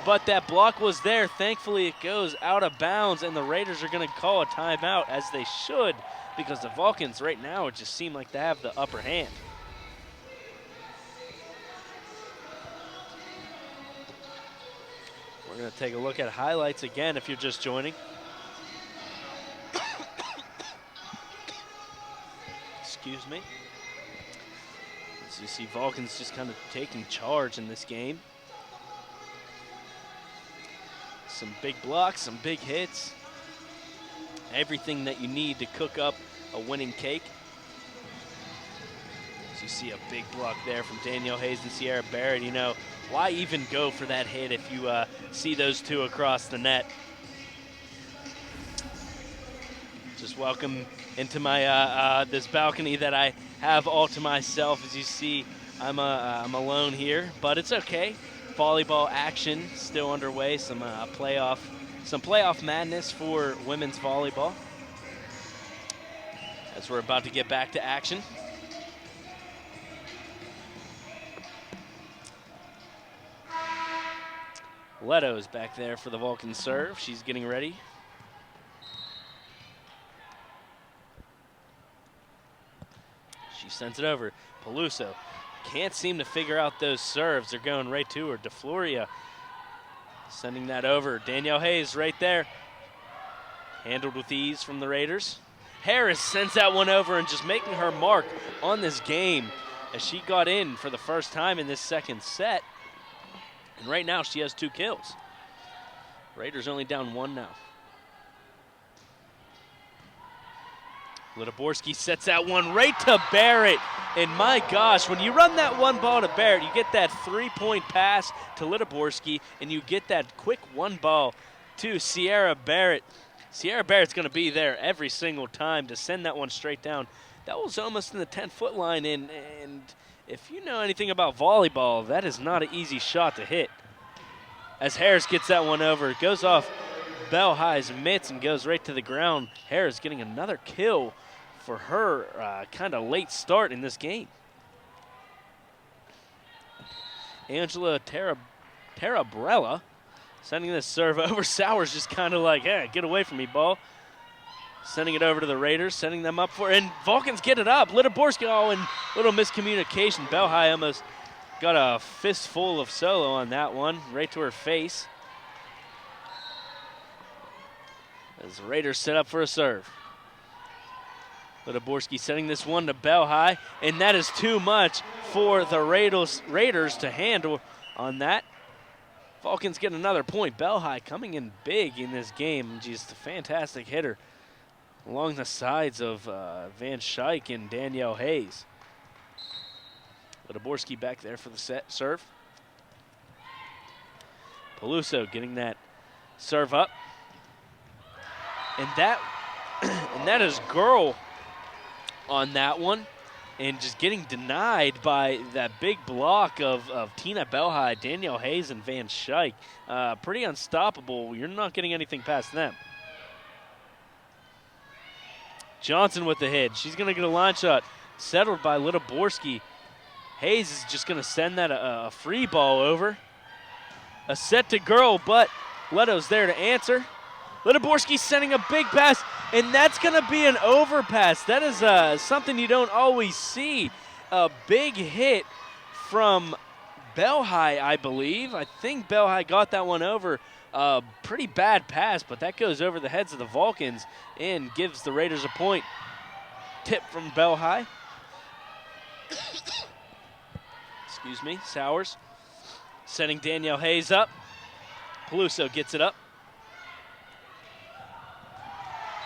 Speaker 1: but that block was there. Thankfully, it goes out of bounds, and the Raiders are going to call a timeout, as they should. because the Vulcans right now just seem like they have the upper hand. We're going to take a look at highlights again if you're just joining. Excuse me. So you see Vulcans just kind of taking charge in this game. Some big blocks, some big hits. Everything that you need to cook up a winning cake. So you see a big block there from Danielle Hayes and Sierra Barrett. You know, why even go for that hit if you see those two across the net? Just welcome into my this balcony that I have all to myself. As you see, I'm alone here, but it's okay. Volleyball action still underway. Some playoff madness for women's volleyball, as we're about to get back to action. Leto's back there for the Vulcan serve. She's getting ready. She sends it over. Peluso can't seem to figure out those serves. They're going right to her. DeFloria sending that over. Danielle Hayes right there. Handled with ease from the Raiders. Harris sends that one over and just making her mark on this game as she got in for the first time in this second set. And right now she has 2 kills. Raiders only down 1 now. Litoborski sets that one right to Barrett. And my gosh, when you run that one ball to Barrett, you get that 3-point pass to Litoborski, and you get that quick one ball to Sierra Barrett. Sierra Barrett's going to be there every single time to send that one straight down. That was almost in the 10-foot line, and if you know anything about volleyball, that is not an easy shot to hit. As Harris gets that one over, it goes off Bell High's mitts and goes right to the ground. Harris getting another kill for her kind of late start in this game. Angela Tarabrella sending this serve over. Sowers just kind of like, hey, get away from me, ball. Sending it over to the Raiders, setting them up for, and Vulcans get it up. Litoborski, oh, and little miscommunication. Bell High almost got a fistful of solo on that one, right to her face. As the Raiders set up for a serve. Litoborski sending this one to Bell High, and that is too much for the Raiders to handle on that. Vulcans get another point. Bell High coming in big in this game. She's a fantastic hitter along the sides of Van Schaik and Danielle Hayes. Litoborski back there for the serve. Peluso getting that serve up. And that is Girl on that one, and just getting denied by that big block of Tina Belhigh, Danielle Hayes, and Van Schaik. Pretty unstoppable. You're not getting anything past them. Johnson with the hit. She's going to get a line shot settled by Litoborski. Hayes is just going to send that a free ball over. A set to Girl, but Leto's there to answer. Litoborski sending a big pass, and that's going to be an overpass. That is something you don't always see. A big hit from Belhigh, I believe. I think Belhigh got that one over. Pretty bad pass, but that goes over the heads of the Vulcans and gives the Raiders a point. Tip from Belhigh. Excuse me, Sowers. Setting Danielle Hayes up. Peluso gets it up.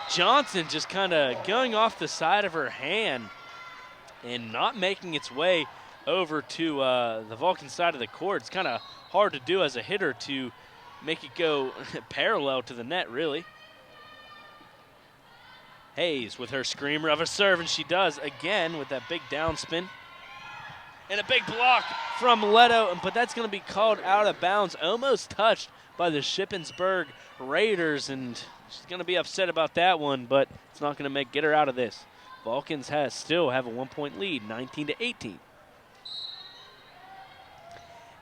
Speaker 1: Johnson just kind of going off the side of her hand and not making its way over to the Vulcan side of the court. It's kind of hard to do as a hitter to make it go parallel to the net, really. Hayes with her screamer of a serve, and she does again with that big downspin. And a big block from Leto, but that's going to be called out of bounds, almost touched by the Shippensburg Raiders, and she's going to be upset about that one, but it's not going to get her out of this. Vulcans still have a 1-point lead, 19-18.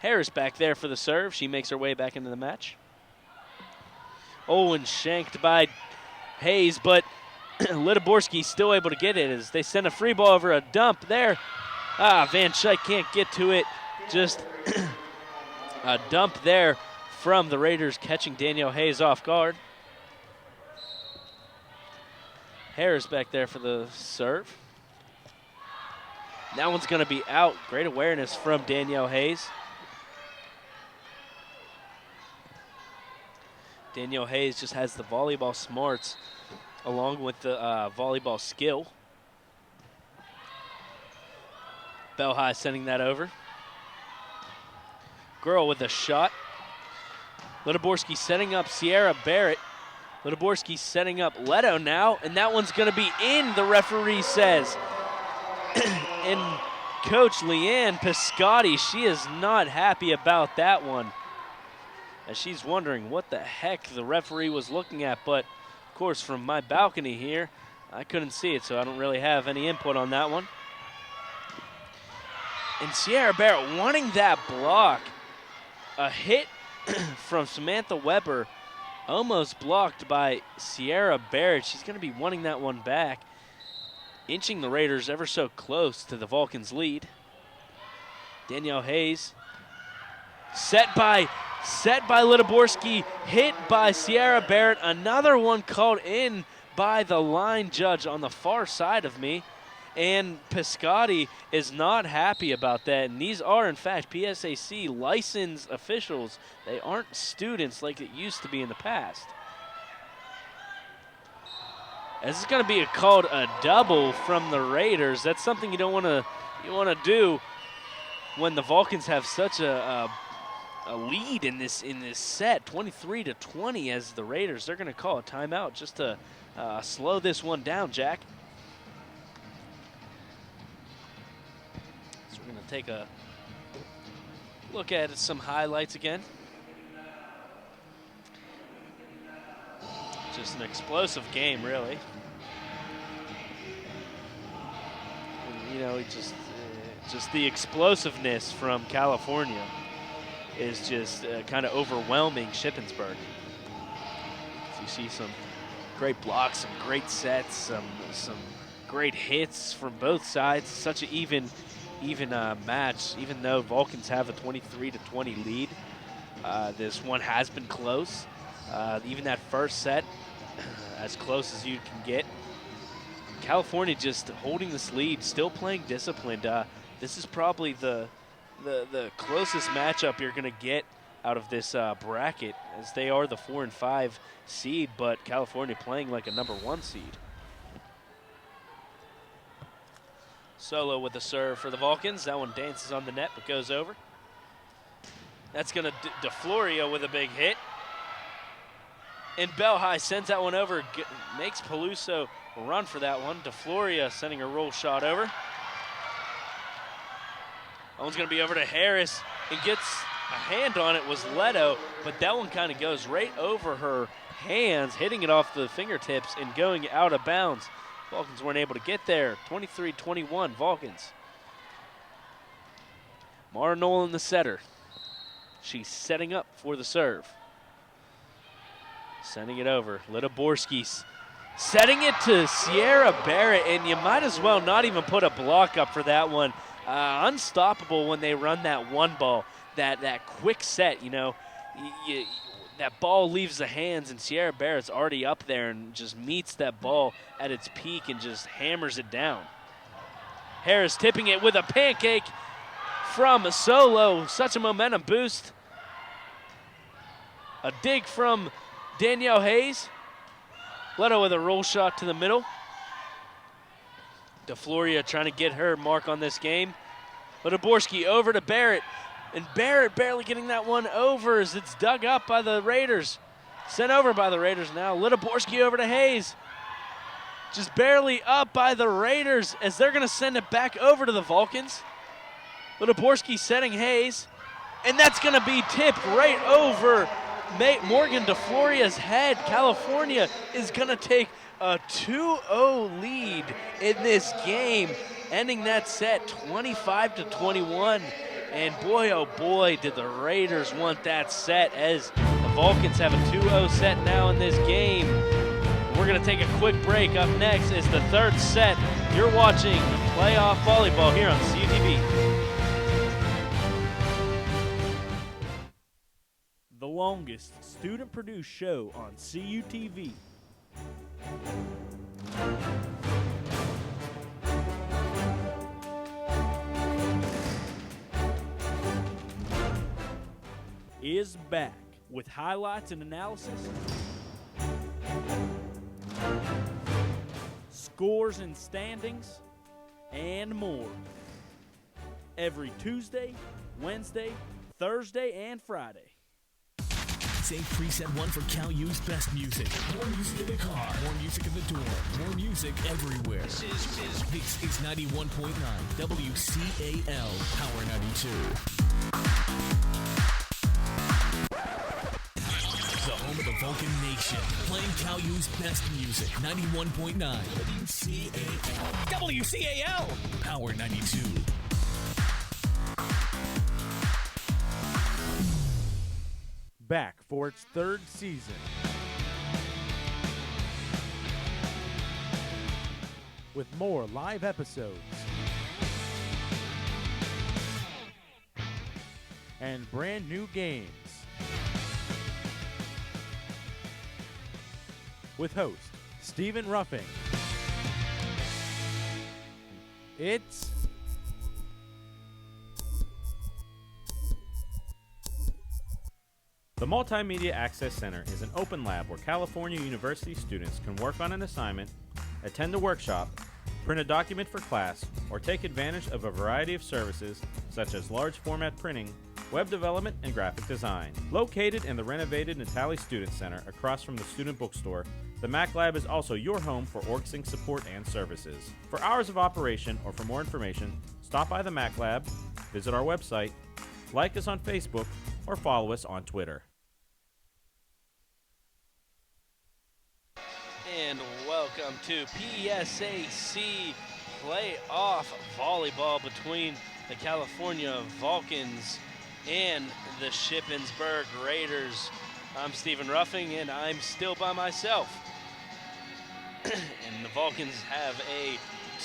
Speaker 1: Harris back there for the serve. She makes her way back into the match. Oh, and shanked by Hayes, but Lidaborski still able to get it as they send a free ball over a dump there. Van Schaik can't get to it. Just a dump there from the Raiders, catching Danielle Hayes off guard. Harris back there for the serve. That one's going to be out. Great awareness from Danielle Hayes. Danielle Hayes just has the volleyball smarts along with the volleyball skill. Bell High sending that over. Girl with a shot. Lidaborski setting up Sierra Barrett. Lidaborski setting up Leto now, and that one's going to be in, the referee says. And Coach Leanne Piscotti, she is not happy about that one, as she's wondering what the heck the referee was looking at. But, of course, from my balcony here, I couldn't see it, so I don't really have any input on that one. And Sierra Barrett wanting that block. A hit from Samantha Weber, almost blocked by Sierra Barrett. She's going to be wanting that one back, inching the Raiders ever so close to the Vulcans' lead. Danielle Hayes set by Lidaborski, hit by Sierra Barrett. Another one called in by the line judge on the far side of me. And Piscotti is not happy about that. And these are, in fact, PSAC licensed officials. They aren't students like it used to be in the past. This is going to be called a double from the Raiders. That's something you don't want to do when the Vulcans have such a lead in this set, 23-20, as the Raiders. They're going to call a timeout just to slow this one down, Jack. Take a look at some highlights again. Just an explosive game, really. And, you know, just the explosiveness from California is just kind of overwhelming Shippensburg. So you see some great blocks, some great sets, some great hits from both sides. Such an even match, even though Vulcans have a 23-20 lead. This one has been close. Even that first set, as close as you can get. California just holding this lead, still playing disciplined. This is probably the closest matchup you're going to get out of this bracket, as they are the 4 and 5 seed, but California playing like a #1 seed. Solo with the serve for the Vulcans. That one dances on the net but goes over. That's going to DeFlorio with a big hit. And Bell High sends that one over, makes Peluso run for that one. DeFloria sending a roll shot over. That one's going to be over to Harris, and gets a hand on it, was Leto, but that one kind of goes right over her hands, hitting it off the fingertips and going out of bounds. Vulcans weren't able to get there. 23-21 Vulcans. Mara Nolan, the setter. She's setting up for the serve. Sending it over. Lidaborski setting it to Sierra Barrett, and you might as well not even put a block up for that one. Unstoppable when they run that one ball. That quick set, you know. That ball leaves the hands, and Sierra Barrett's already up there and just meets that ball at its peak and just hammers it down. Harris tipping it with a pancake from Solo. Such a momentum boost. A dig from Danielle Hayes. Leto with a roll shot to the middle. DeFloria trying to get her mark on this game. Lidaborski over to Barrett. And Barrett barely getting that one over as it's dug up by the Raiders. Sent over by the Raiders now. Lidaborski over to Hayes. Just barely up by the Raiders as they're going to send it back over to the Vulcans. Lidaborski setting Hayes. And that's going to be tipped right over Morgan DeFloria's head. California is going to take a 2-0 lead in this game, ending that set 25-21. And boy, oh boy, did the Raiders want that set, as the Vulcans have a 2-0 set now in this game. We're we're going to take a quick break. Up next is the third set. You're watching playoff volleyball here on CUTV.
Speaker 4: The longest student-produced show on CUTV. Is back with highlights and analysis, scores and standings, and more. Every Tuesday, Wednesday, Thursday, and Friday.
Speaker 5: Save preset 1 for Cal U's best music. More music in the car, more music in the door, more music everywhere. This is 91.9 WCAL Power 92. The home of the Vulcan Nation, playing Cal U's best music. 91.9 WCAL. WCAL Power 92.
Speaker 2: Back for its third season. With more live episodes and brand new games. With host Stephen Ruffing. It's
Speaker 6: The Multimedia Access Center is an open lab where California University students can work on an assignment, attend a workshop, print a document for class, or take advantage of a variety of services such as large format printing, web development, and graphic design. Located in the renovated Natali Student Center across from the student bookstore, the Mac Lab is also your home for OrgSync support and services. For hours of operation or for more information, stop by the Mac Lab, visit our website, like us on Facebook, or follow us on Twitter.
Speaker 1: And welcome to PSAC playoff volleyball between the California Vulcans and the Shippensburg Raiders. I'm Stephen Ruffing, and I'm still by myself. And the Vulcans have a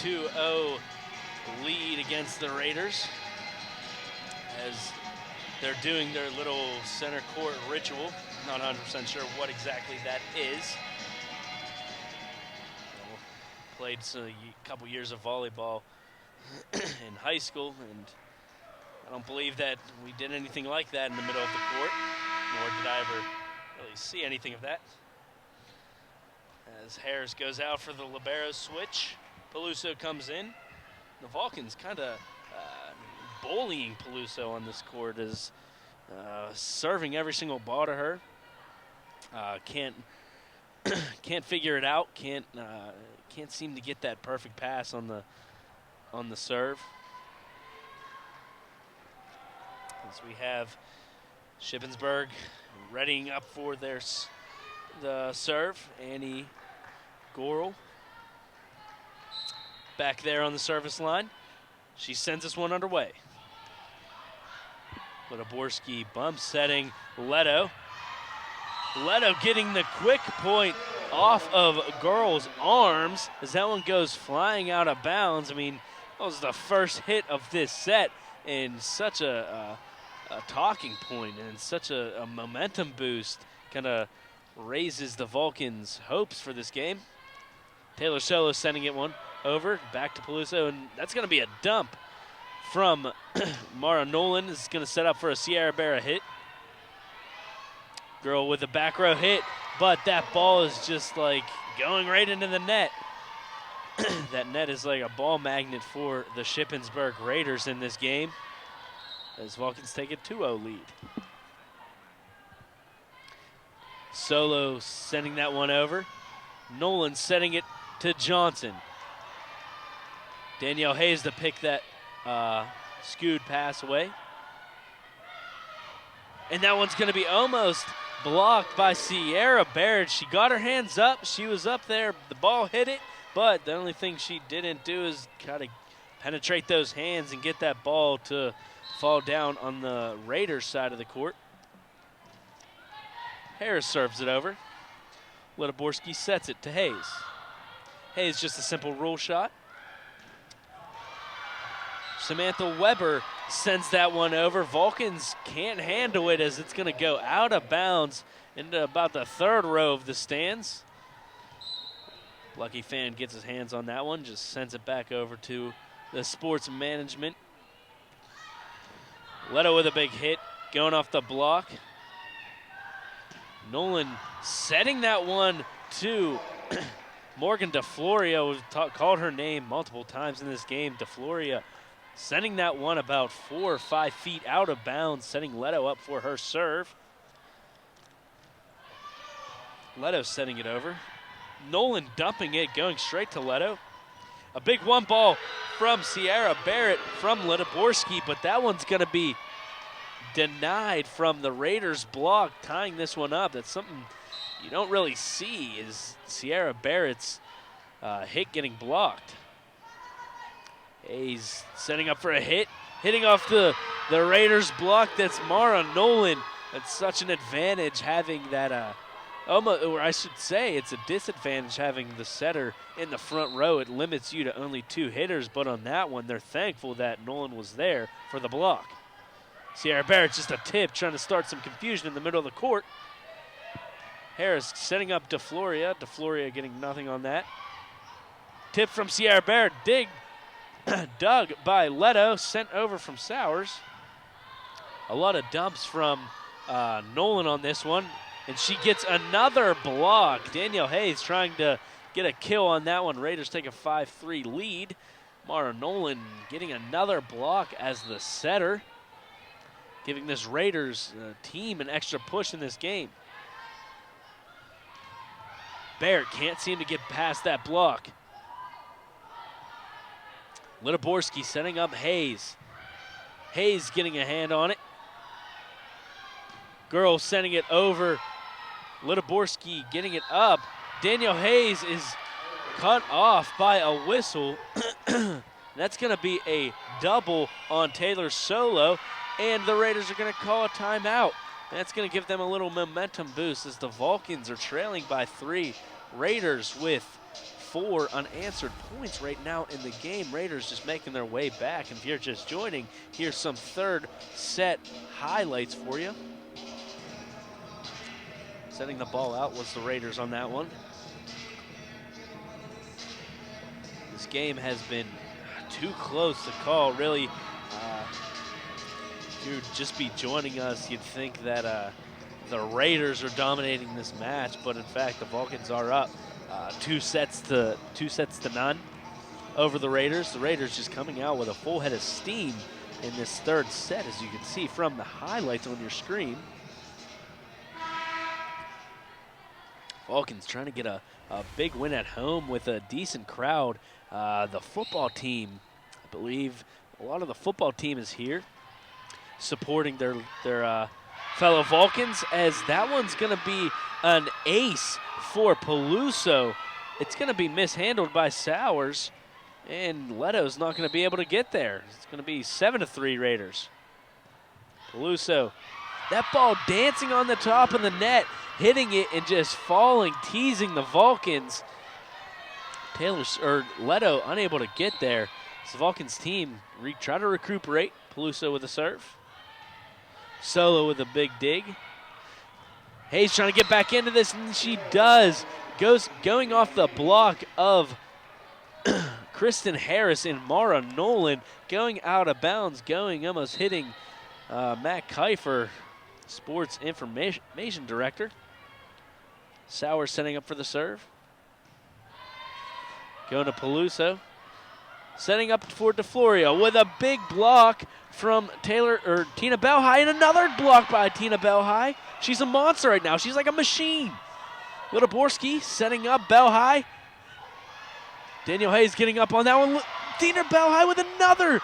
Speaker 1: 2-0 lead against the Raiders as they're doing their little center court ritual. Not 100% sure what exactly that is. Played a couple years of volleyball in high school, and I don't believe that we did anything like that in the middle of the court, nor did I ever really see anything of that. As Harris goes out for the libero switch, Peluso comes in. The Vulcans kind of bullying Peluso on this court, is serving every single ball to her. Can't figure it out. Can't seem to get that perfect pass on the serve. As we have Shippensburg readying up for the serve. Annie Gorel back there on the service line. She sends this one underway. Lidoborski bump setting Leto. Leto getting the quick point off of Girl's arms as that one goes flying out of bounds. I mean, that was the first hit of this set, and such a talking point and such a momentum boost. Kind of raises the Vulcans' hopes for this game. Taylor Solo sending it one over, back to Peluso, and that's going to be a dump from Mara Nolan. Is going to set up for a Sierra Barra hit. Girl with a back row hit, but that ball is just like going right into the net. That net is like a ball magnet for the Shippensburg Raiders in this game, as Vulcans take a 2-0 lead. Solo sending that one over. Nolan setting it to Johnson. Danielle Hayes to pick that skewed pass away. And that one's going to be almost blocked by Sierra Baird. She got her hands up. She was up there. The ball hit it, but the only thing she didn't do is kind of penetrate those hands and get that ball to fall down on the Raiders side of the court. Harris serves it over. Litiborski sets it to Hayes. Hayes just a simple roll shot. Samantha Weber sends that one over. Vulcans can't handle it as it's going to go out of bounds into about the third row of the stands. Lucky fan gets his hands on that one, just sends it back over to the sports management. Leto with a big hit, going off the block. Nolan setting that one to Morgan DeFloria. We've called her name multiple times in this game. DeFloria sending that one about 4 or 5 feet out of bounds, setting Leto up for her serve. Leto setting it over. Nolan dumping it, going straight to Leto. A big one ball from Sierra Barrett from Litiborski, but that one's going to be denied from the Raiders block, tying this one up. That's something you don't really see, is Sierra Barrett's hit getting blocked. Hayes setting up for a hit, hitting off the Raiders block. That's Mara Nolan. That's such an advantage having that, or I should say it's a disadvantage having the setter in the front row. It limits you to only 2 hitters, but on that one, they're thankful that Nolan was there for the block. Sierra Barrett just a tip, trying to start some confusion in the middle of the court. Harris setting up DeFloria. DeFloria getting nothing on that. Tip from Sierra Barrett, dug by Leto, sent over from Sowers. A lot of dumps from Nolan on this one, and she gets another block. Danielle Hayes trying to get a kill on that one. Raiders take a 5-3 lead. Mara Nolan getting another block as the setter, giving this Raiders team an extra push in this game. Barrett can't seem to get past that block. Litiborski setting up Hayes. Hayes getting a hand on it. Girl sending it over. Litiborski getting it up. Danielle Hayes is cut off by a whistle. That's going to be a double on Taylor Solo, and the Raiders are going to call a timeout. That's going to give them a little momentum boost as the Vulcans are trailing by 3. Raiders with 4 unanswered points right now in the game. Raiders just making their way back. And if you're just joining, here's some third set highlights for you. Setting the ball out was the Raiders on that one. This game has been too close to call, really. If you'd just be joining us, you'd think that the Raiders are dominating this match, but in fact the Vulcans are up 2 sets to none over the Raiders. The Raiders just coming out with a full head of steam in this third set, as you can see from the highlights on your screen. Vulcans trying to get a big win at home with a decent crowd. The football team, I believe a lot of the football team is here supporting their fellow Vulcans, as that one's going to be an ace for Peluso. It's going to be mishandled by Sowers, and Leto's not going to be able to get there. It's going to be 7-3 Raiders. Peluso, that ball dancing on the top of the net, hitting it and just falling, teasing the Vulcans. Leto unable to get there. So the Vulcans team try to recuperate. Peluso with a serve. Solo with a big dig. Hayes trying to get back into this, and she does. Going off the block of Kristen Harris and Mara Nolan, going out of bounds, almost hitting Matt Kiefer, Sports Information Director. Sowers setting up for the serve. Going to Peluso. Setting up for DeFloria with a big block from Tina Belhigh, and another block by Tina Belhigh. She's a monster right now. She's like a machine. Litiborski setting up Belhigh. Danielle Hayes getting up on that one. Tina Belhigh with another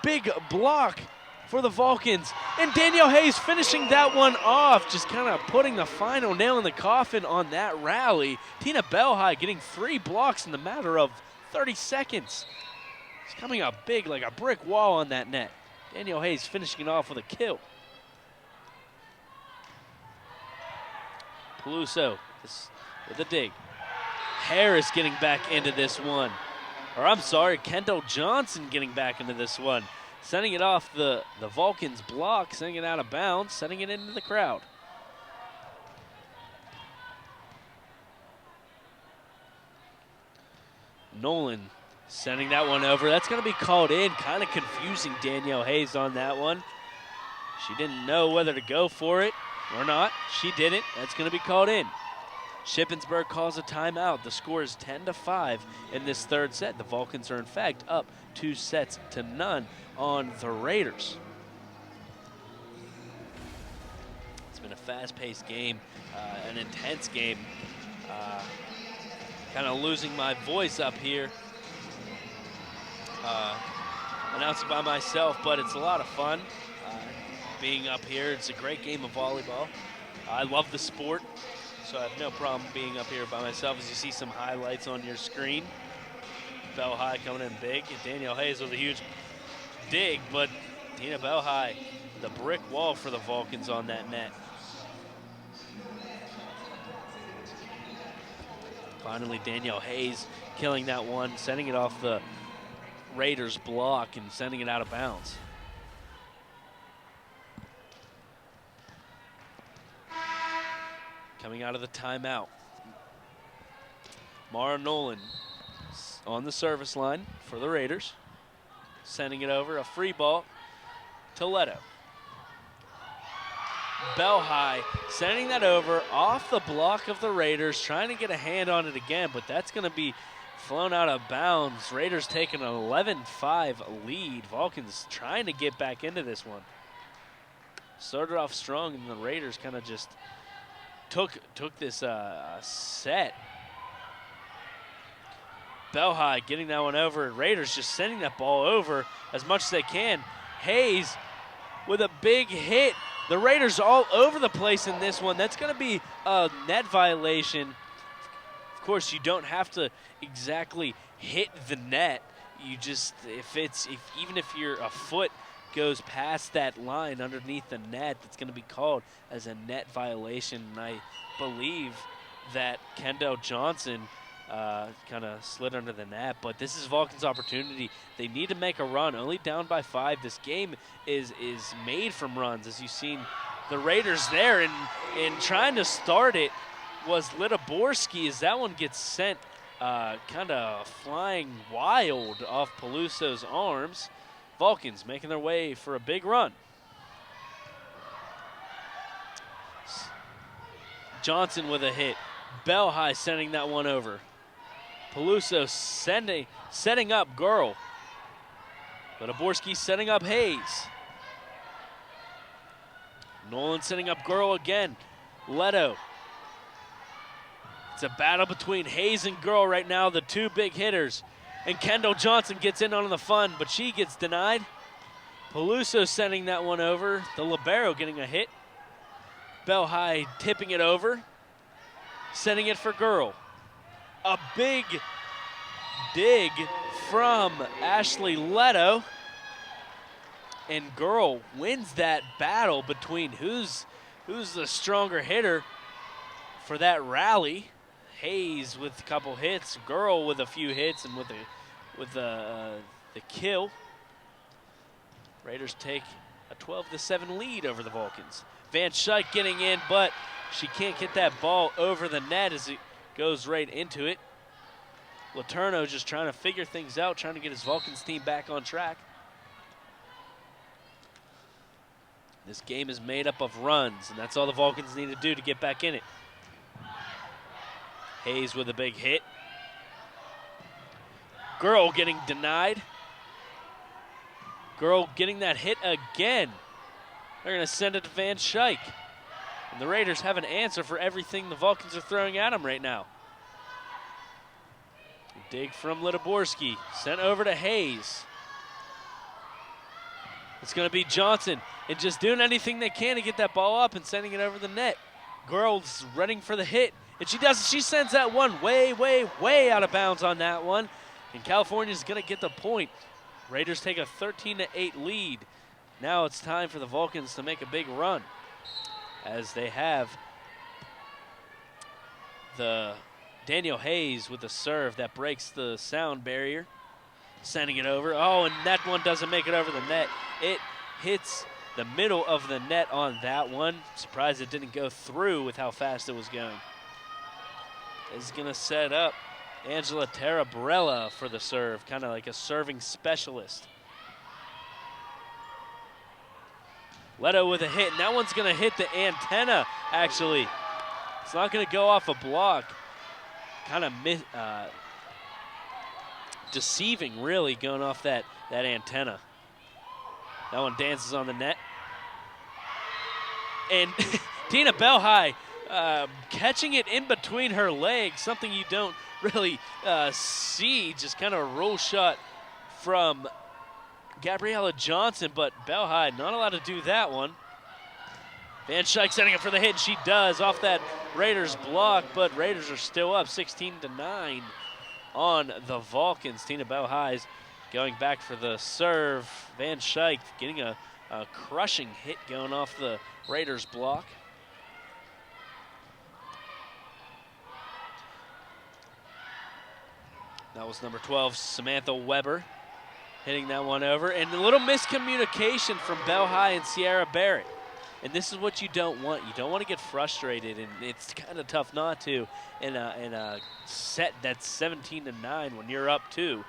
Speaker 1: big block for the Vulcans. And Danielle Hayes finishing that one off, just kind of putting the final nail in the coffin on that rally. Tina Belhigh getting 3 blocks in the matter of 30 seconds. It's coming up big like a brick wall on that net. Danielle Hayes finishing it off with a kill. Peluso, with a dig. Harris getting back into this one. Or I'm sorry, Kendall Johnson getting back into this one. Sending it off the Vulcans block, sending it out of bounds, sending it into the crowd. Nolan sending that one over. That's going to be called in. Kind of confusing Danielle Hayes on that one. She didn't know whether to go for it or not. She didn't. That's going to be called in. Shippensburg calls a timeout. The score is 10-5 in this third set. The Vulcans are, in fact, up 2-0 on the Raiders. It's been a fast-paced game, an intense game. Kind of losing my voice up here, announcing by myself, but it's a lot of fun being up here. It's a great game of volleyball. I love the sport, so I have no problem being up here by myself. As you see some highlights on your screen. Bell High coming in big. Danielle Hayes with a huge dig, but Dina Bell High, the brick wall for the Vulcans on that net. Finally, Danielle Hayes killing that one, sending it off the Raiders block and sending it out of bounds. Coming out of the timeout, Mara Nolan on the service line for the Raiders, sending it over, a free ball to Leto. Bell High sending that over off the block of the Raiders, trying to get a hand on it again, but that's going to be flown out of bounds. Raiders taking an 11-5 lead. Vulcans trying to get back into this one. Started off strong, and the Raiders kind of just took this set. Bell High getting that one over. Raiders just sending that ball over as much as they can. Hayes with a big hit. The Raiders all over the place in this one. That's going to be a net violation. Of course, you don't have to exactly hit the net. You just, even if a foot goes past that line underneath the net, that's going to be called as a net violation. And I believe that Kendall Johnson kind of slid under the net, but this is Vulcan's opportunity. They need to make a run. Only down by 5. This game is made from runs, as you've seen the Raiders there, and trying to start it was Litaborski, as that one gets sent kind of flying wild off Peluso's arms. Vulcans making their way for a big run. Johnson with a hit. Bell High sending that one over. Peluso setting up Girl. Litaborski setting up Hayes. Nolan setting up Girl again. Leto. It's a battle between Hayes and Girl right now, the two big hitters. And Kendall Johnson gets in on the fun, but she gets denied. Peluso sending that one over. The libero getting a hit. Bell High tipping it over. Sending it for Girl. A big dig from Ashley Leto. And Girl wins that battle between who's the stronger hitter for that rally. Hayes with a couple hits, Girl with a few hits, and with the kill. Raiders take a 12-7 lead over the Vulcans. Van Schaik getting in, but she can't get that ball over the net as it goes right into it. Letourneau just trying to figure things out, trying to get his Vulcans team back on track. This game is made up of runs, and that's all the Vulcans need to do to get back in it. Hayes with a big hit. Girl getting denied. Girl getting that hit again. They're going to send it to Van Schaik. And the Raiders have an answer for everything the Vulcans are throwing at them right now. Dig from Litaborski. Sent over to Hayes. It's going to be Johnson. And just doing anything they can to get that ball up and sending it over the net. Girl's running for the hit. And she does. She sends that one way, way, way out of bounds on that one. And California's going to get the point. Raiders take a 13-8 lead. Now it's time for the Vulcans to make a big run, as they have Daniel Hayes with a serve that breaks the sound barrier, sending it over. Oh, and that one doesn't make it over the net. It hits the middle of the net on that one. Surprised it didn't go through with how fast it was going. Is going to set up Angela Tarabrella for the serve, kind of like a serving specialist. Leto with a hit, and that one's going to hit the antenna, actually. It's not going to go off a block. Kind of deceiving, really, going off that antenna. That one dances on the net. And Tina Belhai catching it in between her legs, something you don't really see, just kind of a roll shot from Gabriella Johnson, but Belhai not allowed to do that one. Van Schaik setting up for the hit, and she does off that Raiders block, but Raiders are still up 16-9 on the Vulcans. Tina Belhai going back for the serve. Van Schaik getting a crushing hit going off the Raiders block. That was number 12, Samantha Weber, hitting that one over. And a little miscommunication from Belhai and Sierra Barrett. And this is what you don't want. You don't want to get frustrated, and it's kind of tough not to in a set that's 17-9 when you're up 2.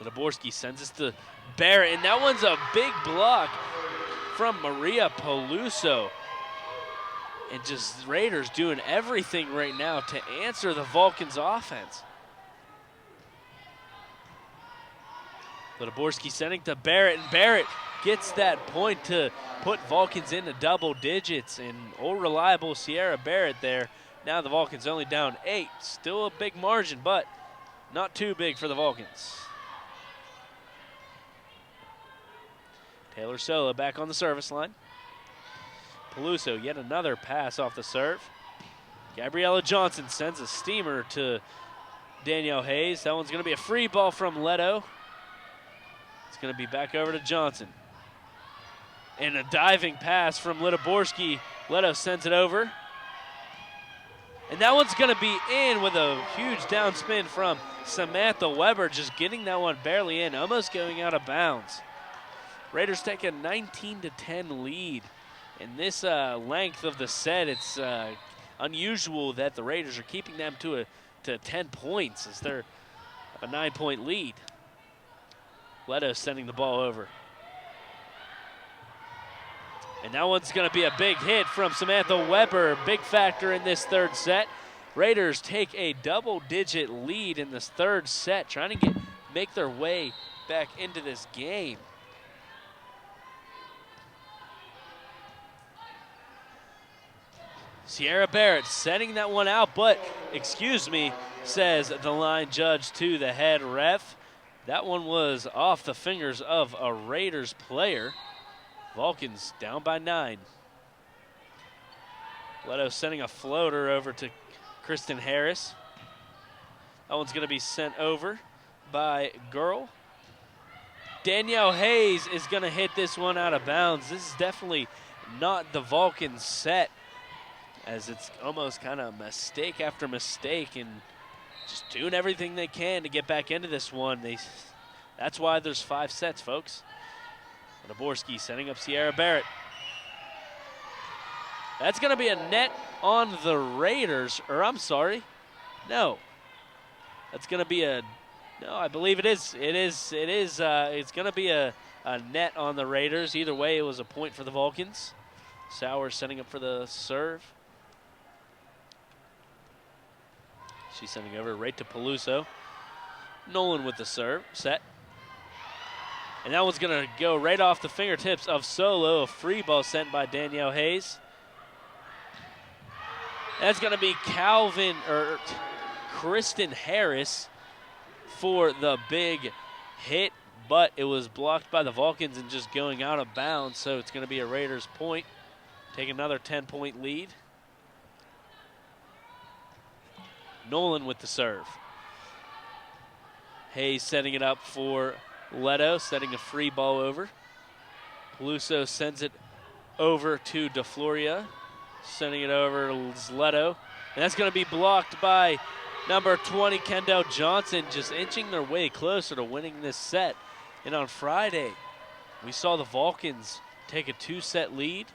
Speaker 1: Liborski sends this to Barrett, and that one's a big block from Maria Peluso. And just Raiders doing everything right now to answer the Vulcans' offense. Liborski sending to Barrett, and Barrett gets that point to put Vulcans into double digits, and old reliable Sierra Barrett there. Now the Vulcans only down 8. Still a big margin, but not too big for the Vulcans. Taylor Solo back on the service line. Peluso, yet another pass off the serve. Gabriella Johnson sends a steamer to Danielle Hayes. That one's going to be a free ball from Leto. It's going to be back over to Johnson. And a diving pass from Liborski. Leto sends it over. And that one's going to be in with a huge downspin from Samantha Weber, just getting that one barely in, almost going out of bounds. Raiders take a 19-10 lead. In this length of the set, it's unusual that the Raiders are keeping them to 10 points as they're a 9-point lead. Leto sending the ball over. And that one's going to be a big hit from Samantha Weber, big factor in this third set. Raiders take a double-digit lead in this third set, trying to make their way back into this game. Sierra Barrett setting that one out, but excuse me, says the line judge to the head ref. That one was off the fingers of a Raiders player. Vulcans down by 9. Leto sending a floater over to Kristen Harris. That one's going to be sent over by Girl. Danielle Hayes is going to hit this one out of bounds. This is definitely not the Vulcans set, as it's almost kind of mistake after mistake and just doing everything they can to get back into this one. That's why there's 5 sets, folks. Liborski setting up Sierra Barrett. That's going to be a net on the Raiders, or I'm sorry, no. That's going to be no, I believe it is. It's going to be a net on the Raiders. Either way, it was a point for the Vulcans. Sauer setting up for the serve. She's sending over right to Peluso. Nolan with the serve, set. And that one's going to go right off the fingertips of Solo. A free ball sent by Danielle Hayes. That's going to be Kristen Harris for the big hit, but it was blocked by the Vulcans and just going out of bounds, so it's going to be a Raiders point. Take another 10-point lead. Nolan with the serve. Hayes setting it up for Leto, setting a free ball over. Peluso sends it over to DeFloria. sending it over to Zleto. And that's going to be blocked by number 20, Kendall Johnson, just inching their way closer to winning this set. And on Friday, we saw the Vulcans take a 2-set lead,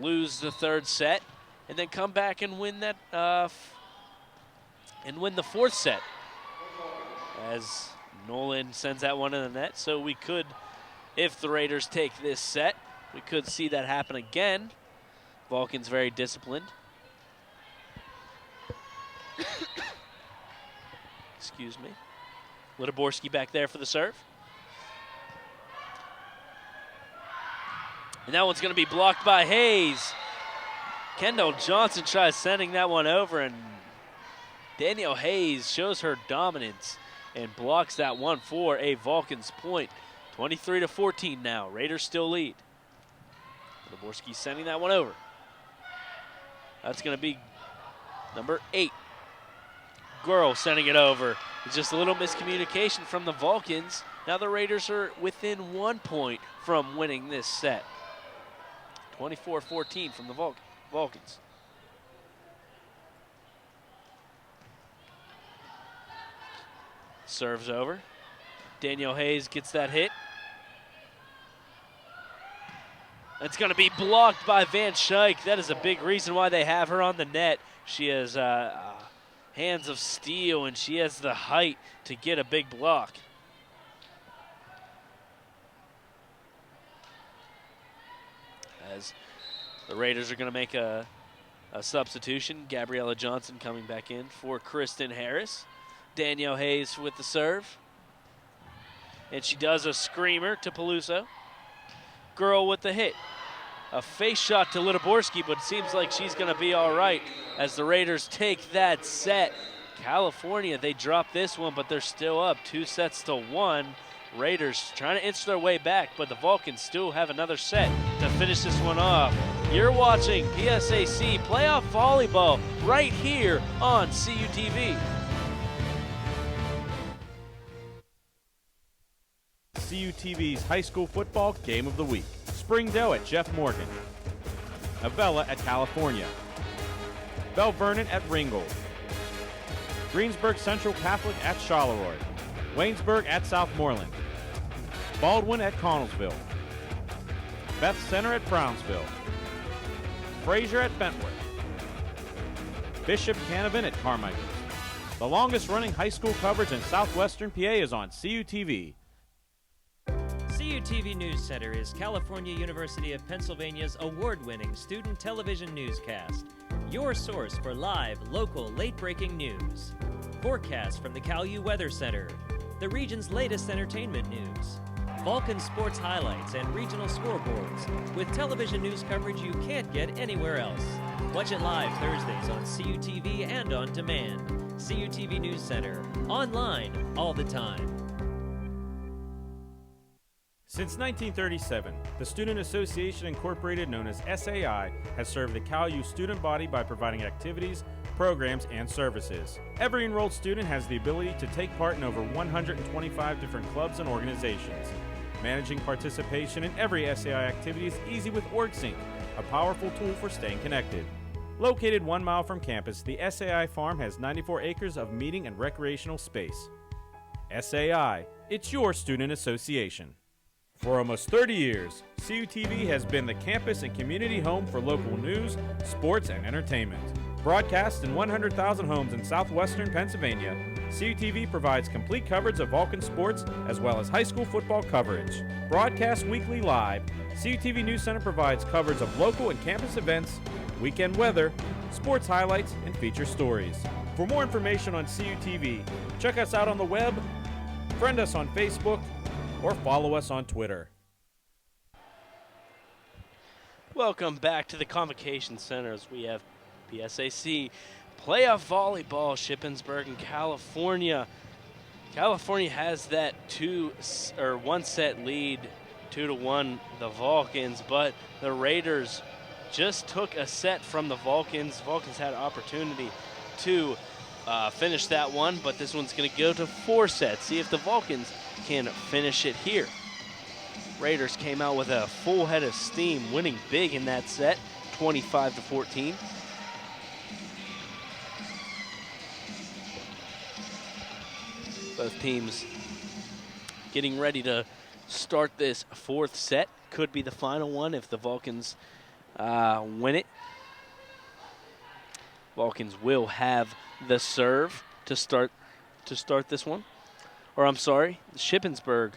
Speaker 1: lose the third set, and then come back and win that win the fourth set. As Nolan sends that one in the net, so we could, if the Raiders take this set, we could see that happen again. Vulcans very disciplined. Excuse me. Litoborski back there for the serve. And that one's going to be blocked by Hayes. Kendall Johnson tries sending that one over, and Danielle Hayes shows her dominance and blocks that one for a Vulcans point. 23-14 now. Raiders still lead. Litoborski sending that one over. That's going to be number 8. Girl sending it over. It's just a little miscommunication from the Vulcans. Now the Raiders are within 1 point from winning this set. 24-14 from the Vulcans. Serves over. Danielle Hayes gets that hit. It's going to be blocked by Van Schaik. That is a big reason why they have her on the net. She has hands of steel, and she has the height to get a big block. As the Raiders are going to make a substitution. Gabriella Johnson coming back in for Kristen Harris. Danielle Hayes with the serve. And she does a screamer to Peluso. Girl with the hit. A face shot to Litoborski, but it seems like she's going to be all right as the Raiders take that set. California, they drop this one, but they're still up 2-1. Raiders trying to inch their way back, but the Vulcans still have another set to finish this one off. You're watching PSAC Playoff Volleyball right here on CUTV.
Speaker 2: CUTV's High School Football Game of the Week. Springdale at Jeff Morgan. Avella at California. Bell Vernon at Ringgold. Greensburg Central Catholic at Charleroi. Waynesburg at Southmoreland. Baldwin at Connellsville. Beth Center at Brownsville. Fraser at Bentworth. Bishop Canavan at Carmichael. The longest running high school coverage in southwestern PA is on CUTV.
Speaker 3: CUTV News Center is California University of Pennsylvania's award-winning student television newscast. Your source for live, local, late-breaking news. Forecasts from the Cal U Weather Center. The region's latest entertainment news. Vulcan sports highlights and regional scoreboards with television news coverage you can't get anywhere else. Watch it live Thursdays on CUTV and on demand. CUTV News Center. Online all the time.
Speaker 2: Since 1937, the Student Association Incorporated, known as SAI, has served the Cal U student body by providing activities, programs, and services. Every enrolled student has the ability to take part in over 125 different clubs and organizations. Managing participation in every SAI activity is easy with OrgSync, a powerful tool for staying connected. Located 1 mile from campus, the SAI farm has 94 acres of meeting and recreational space. SAI, it's your student association. For almost 30 years, CUTV has been the campus and community home for local news, sports, and entertainment. Broadcast in 100,000 homes in southwestern Pennsylvania, CUTV provides complete coverage of Vulcan sports as well as high school football coverage. Broadcast weekly live, CUTV News Center provides coverage of local and campus events, weekend weather, sports highlights, and feature stories. For more information on CUTV, check us out on the web, friend us on Facebook, or follow us on Twitter.
Speaker 1: Welcome back to the Convocation Center as we have PSAC Playoff Volleyball, Shippensburg in California. California has that 1 set lead, 2-1 the Vulcans, but the Raiders just took a set from the Vulcans. Vulcans had an opportunity to finish that one, but this one's going to go to 4 sets. See if the Vulcans can finish it here. Raiders came out with a full head of steam, winning big in that set, 25-14. Both teams getting ready to start this fourth set. Could be the final one if the Vulcans win it. Vulcans will have the serve to start this one. Or I'm sorry, Shippensburg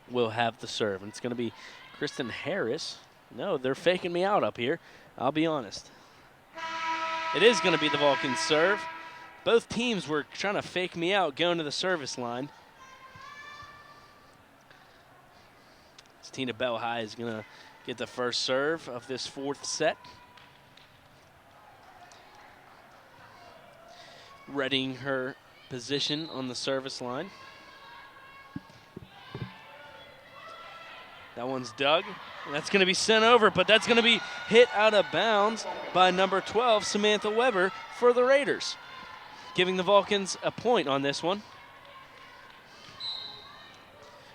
Speaker 1: will have the serve. And it's going to be Kristen Harris. No, they're faking me out up here. I'll be honest. It is going to be the Vulcans serve. Both teams were trying to fake me out going to the service line. Tina Bell High is going to get the first serve of this fourth set. Readying her position on the service line. That one's dug. And that's going to be sent over, but that's going to be hit out of bounds by number 12, Samantha Weber, for the Raiders, giving the Vulcans a point on this one.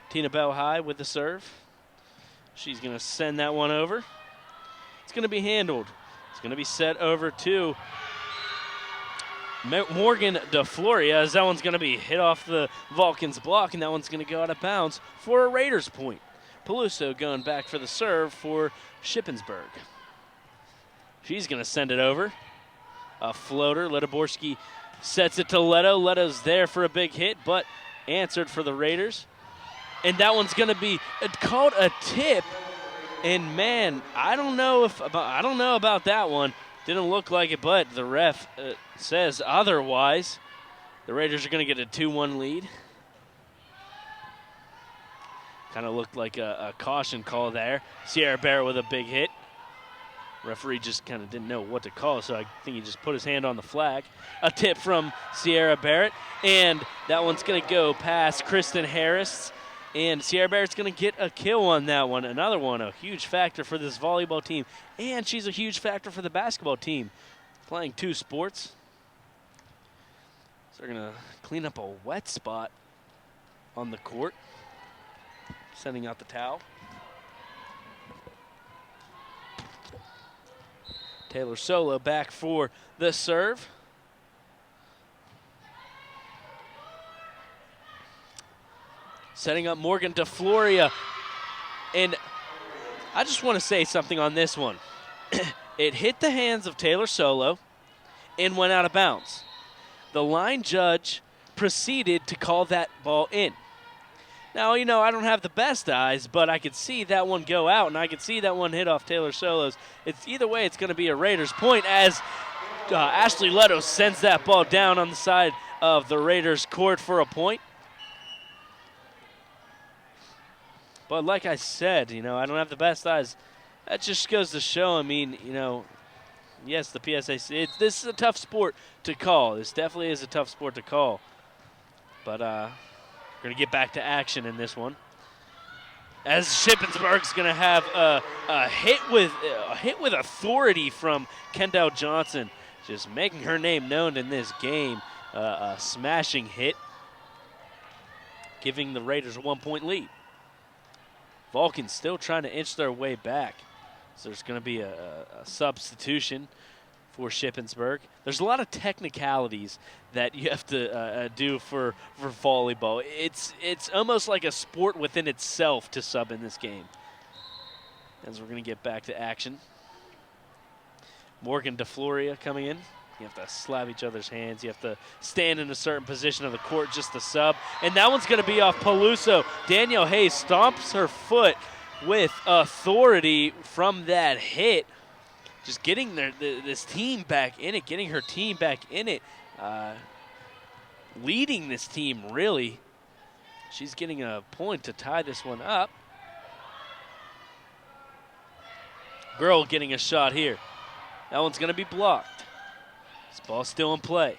Speaker 1: Tina Bell High with the serve. She's going to send that one over. It's going to be handled. It's going to be set over to Morgan DeFloria, as that one's going to be hit off the Vulcans block, and that one's going to go out of bounds for a Raiders point. Peluso going back for the serve for Shippensburg. She's going to send it over. A floater. Letoborski sets it to Leto. Leto's there for a big hit, but answered for the Raiders. And that one's going to be called a tip. And man, I don't know about that one. Didn't look like it, but the ref says otherwise. The Raiders are going to get a 2-1 lead. Kind of looked like a caution call there. Sierra Barrett with a big hit. Referee just kind of didn't know what to call, so I think he just put his hand on the flag. A tip from Sierra Barrett, and that one's going to go past Kristen Harris. And Sierra Barrett's going to get a kill on that one. Another one, a huge factor for this volleyball team. And she's a huge factor for the basketball team. Playing two sports. So they're going to clean up a wet spot on the court. Sending out the towel. Taylor Solo back for the serve. Setting up Morgan DeFloria. And I just want to say something on this one. It hit the hands of Taylor Solo and went out of bounds. The line judge proceeded to call that ball in. Now, you know, I don't have the best eyes, but I could see that one go out, and I could see that one hit off Taylor Solo's. Either way, it's going to be a Raiders point as Ashley Leto sends that ball down on the side of the Raiders court for a point. But like I said, you know, I don't have the best eyes. That just goes to show, I mean, you know, yes, the PSAC, this is a tough sport to call. This definitely is a tough sport to call. But we're going to get back to action in this one. As Shippensburg's going to have a hit with authority from Kendall Johnson, just making her name known in this game. A smashing hit, giving the Raiders a 1-point lead. Vulcans still trying to inch their way back. So there's going to be a substitution for Shippensburg. There's a lot of technicalities that you have to do for volleyball. It's almost like a sport within itself to sub in this game. As we're going to get back to action. Morgan DeFloria coming in. You have to slap each other's hands. You have to stand in a certain position of the court just to sub. And that one's going to be off Peluso. Danielle Hayes stomps her foot with authority from that hit. Just getting this team back in it, getting her team back in it. Leading this team, really. She's getting a point to tie this one up. Girl getting a shot here. That one's going to be blocked. This ball's still in play.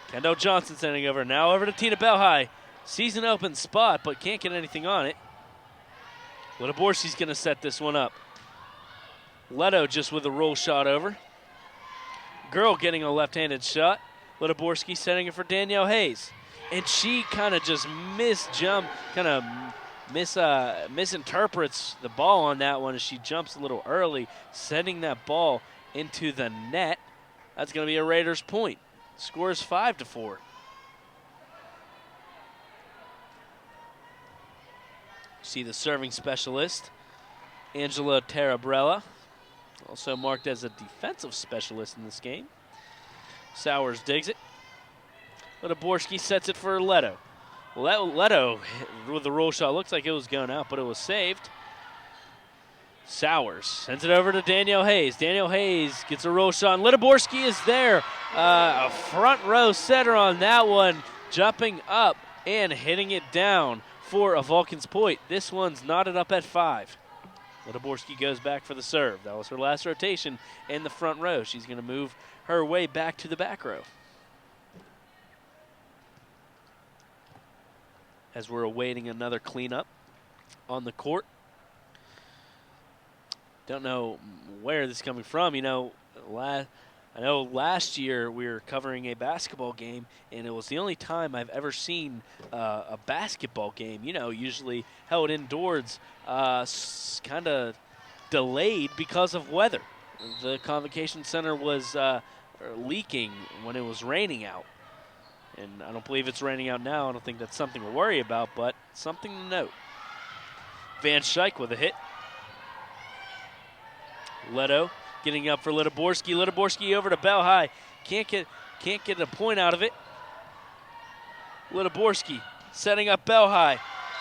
Speaker 1: Kendall Johnson sending over. Now over to Tina Belhigh. Sees an open spot, but can't get anything on it. Letoborski's going to set this one up. Leto just with a roll shot over. Girl getting a left-handed shot. Letoborski setting it for Danielle Hayes. And she kind of just misjumped, kind of misinterprets the ball on that one as she jumps a little early, sending that ball into the net. That's going to be a Raiders point. Score is 5-4. See the serving specialist, Angela Tarabrella, also marked as a defensive specialist in this game. Sowers digs it. Litoborski sets it for Leto. Leto with the roll shot. Looks like it was going out, but it was saved. Sowers sends it over to Danielle Hayes. Danielle Hayes gets a roll shot, and Litoborski is there. A front row setter on that one, jumping up and hitting it down for a Vulcan's point. This one's knotted up at 5. Litoborski goes back for the serve. That was her last rotation in the front row. She's going to move her way back to the back row. As we're awaiting another cleanup on the court. Don't know where this is coming from. You know, I know last year we were covering a basketball game, and it was the only time I've ever seen a basketball game, you know, usually held indoors, kind of delayed because of weather. The Convocation Center was leaking when it was raining out. And I don't believe it's raining out now. I don't think that's something to worry about, but something to note. Van Schaik with a hit. Leto getting up for Litoborski. Litoborski over to Bell High. Can't get a point out of it. Litoborski setting up Bell High.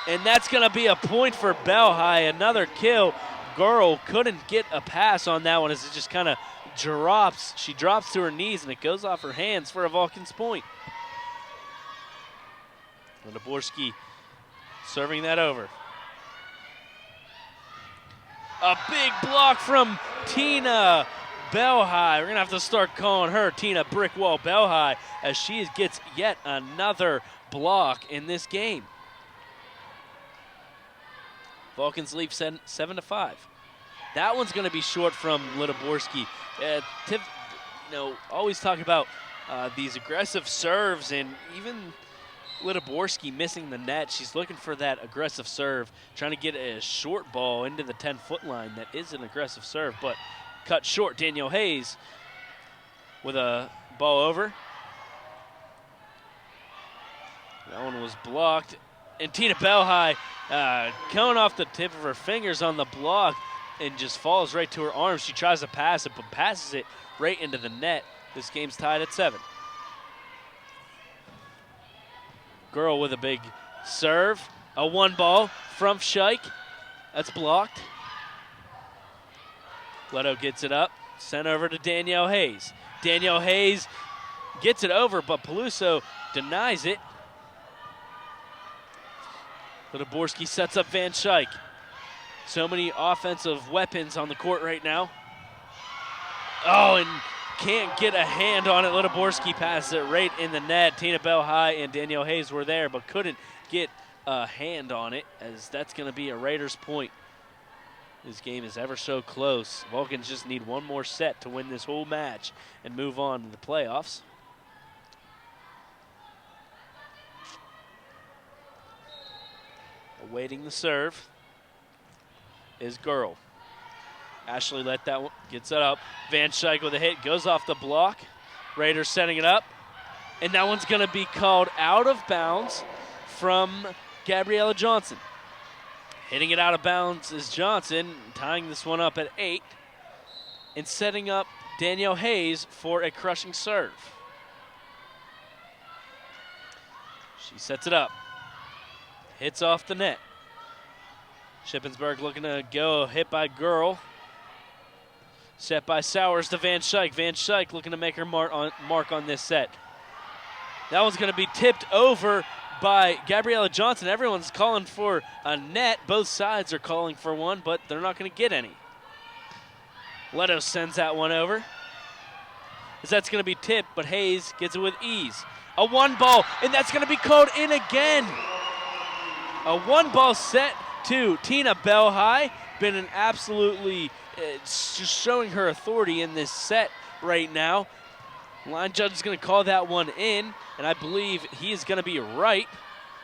Speaker 1: And that's going to be a point for Bell High. Another kill. Girl couldn't get a pass on that one as it just kind of drops. She drops to her knees and it goes off her hands for a Vulcan's point. Litoborski serving that over. A big block from Tina Belhigh. We're going to have to start calling her Tina Brickwall Belhigh as she gets yet another block in this game. Vulcans lead 7-5. That one's going to be short from Litoborski. Always talk about these aggressive serves, and even Litoborski missing the net. She's looking for that aggressive serve, trying to get a short ball into the 10-foot line. That is an aggressive serve, but cut short. Danielle Hayes with a ball over. That one was blocked. And Tina Belhigh going off the tip of her fingers on the block and just falls right to her arms. She tries to pass it, but passes it right into the net. This game's tied at 7. Girl with a big serve. A one ball from Schaik. That's blocked. Leto gets it up. Sent over to Danielle Hayes. Danielle Hayes gets it over, but Peluso denies it. Litoborski sets up Van Schaik. So many offensive weapons on the court right now. Oh, and can't get a hand on it. Litoborski passes it right in the net. Tina Belhigh and Danielle Hayes were there, but couldn't get a hand on it, as that's going to be a Raiders point. This game is ever so close. Vulcans just need one more set to win this whole match and move on to the playoffs. Awaiting the serve is Girl. Ashley let that one, gets it up. Van Schaik with a hit, goes off the block. Raiders setting it up. And that one's going to be called out of bounds from Gabriella Johnson. Hitting it out of bounds is Johnson, tying this one up at 8. And setting up Danielle Hayes for a crushing serve. She sets it up. Hits off the net. Shippensburg looking to go, hit by Girl. Set by Sowers to Van Schaik. Van Schaik looking to make her mark on this set. That one's going to be tipped over by Gabriella Johnson. Everyone's calling for a net. Both sides are calling for one, but they're not going to get any. Leto sends that one over. As that's going to be tipped, but Hayes gets it with ease. A one ball, and that's going to be called in again. A one ball set to Tina Belhigh. Been an absolutely just showing her authority in this set right now. Line judge is going to call that one in, and I believe he is going to be right.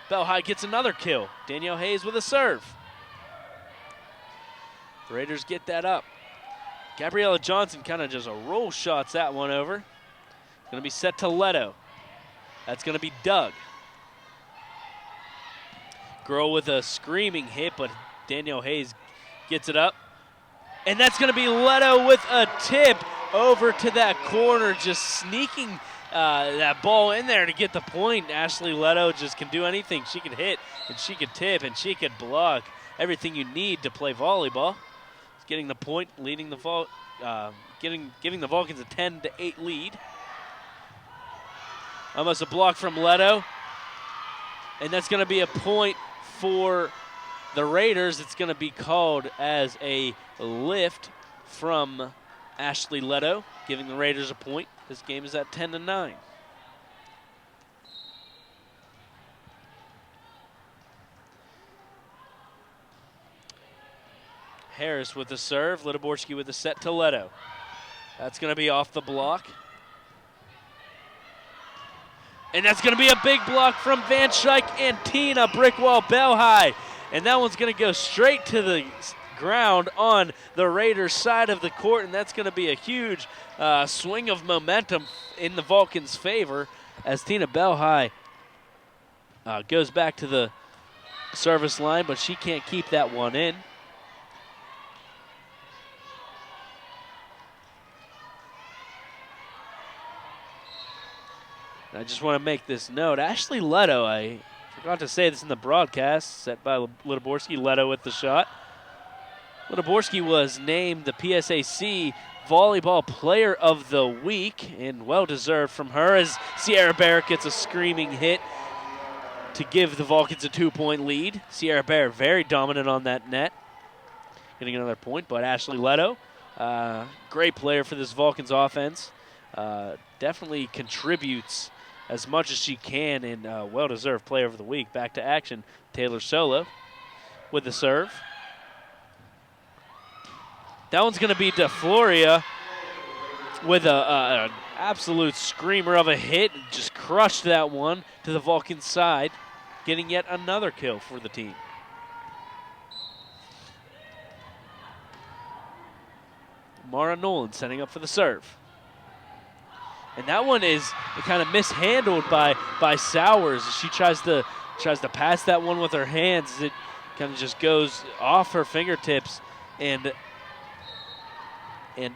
Speaker 1: Bell High gets another kill. Danielle Hayes with a serve. The Raiders get that up. Gabriella Johnson kind of just roll shots that one over. It's going to be set to Leto. That's going to be Doug. Girl with a screaming hit, but Danielle Hayes gets it up. And that's going to be Leto with a tip over to that corner, just sneaking that ball in there to get the point. Ashley Leto just can do anything. She can hit, and she can tip, and she can block. Everything you need to play volleyball. Getting the point, leading the giving the Vulcans a 10-8 lead. Almost a block from Leto, and that's going to be a point for the Raiders. It's going to be called as a lift from Ashley Leto, giving the Raiders a point. This game is at 10-9. Harris with the serve. Litoborski with the set to Leto. That's going to be off the block. And that's going to be a big block from Van Schaik and Tina Brickwall Bell High. And that one's going to go straight to the ground on the Raiders' side of the court. And that's going to be a huge swing of momentum in the Vulcans' favor as Tina Bell High goes back to the service line, but she can't keep that one in. I just want to make this note. Ashley Leto, I forgot to say this in the broadcast, set by Litoborski. Leto with the shot. Litoborski was named the PSAC Volleyball Player of the Week, and well-deserved from her as Sierra Barrett gets a screaming hit to give the Vulcans a 2-point lead. Sierra Barrett very dominant on that net, getting another point, but Ashley Leto, great player for this Vulcans offense, definitely contributes as much as she can, and well-deserved Player of the Week. Back to action, Taylor Solo with the serve. That one's going to be DeFloria with an absolute screamer of a hit. Just crushed that one to the Vulcan side, getting yet another kill for the team. Mara Nolan setting up for the serve. And that one is kind of mishandled by Sowers. She tries to pass that one with her hands. It kind of just goes off her fingertips and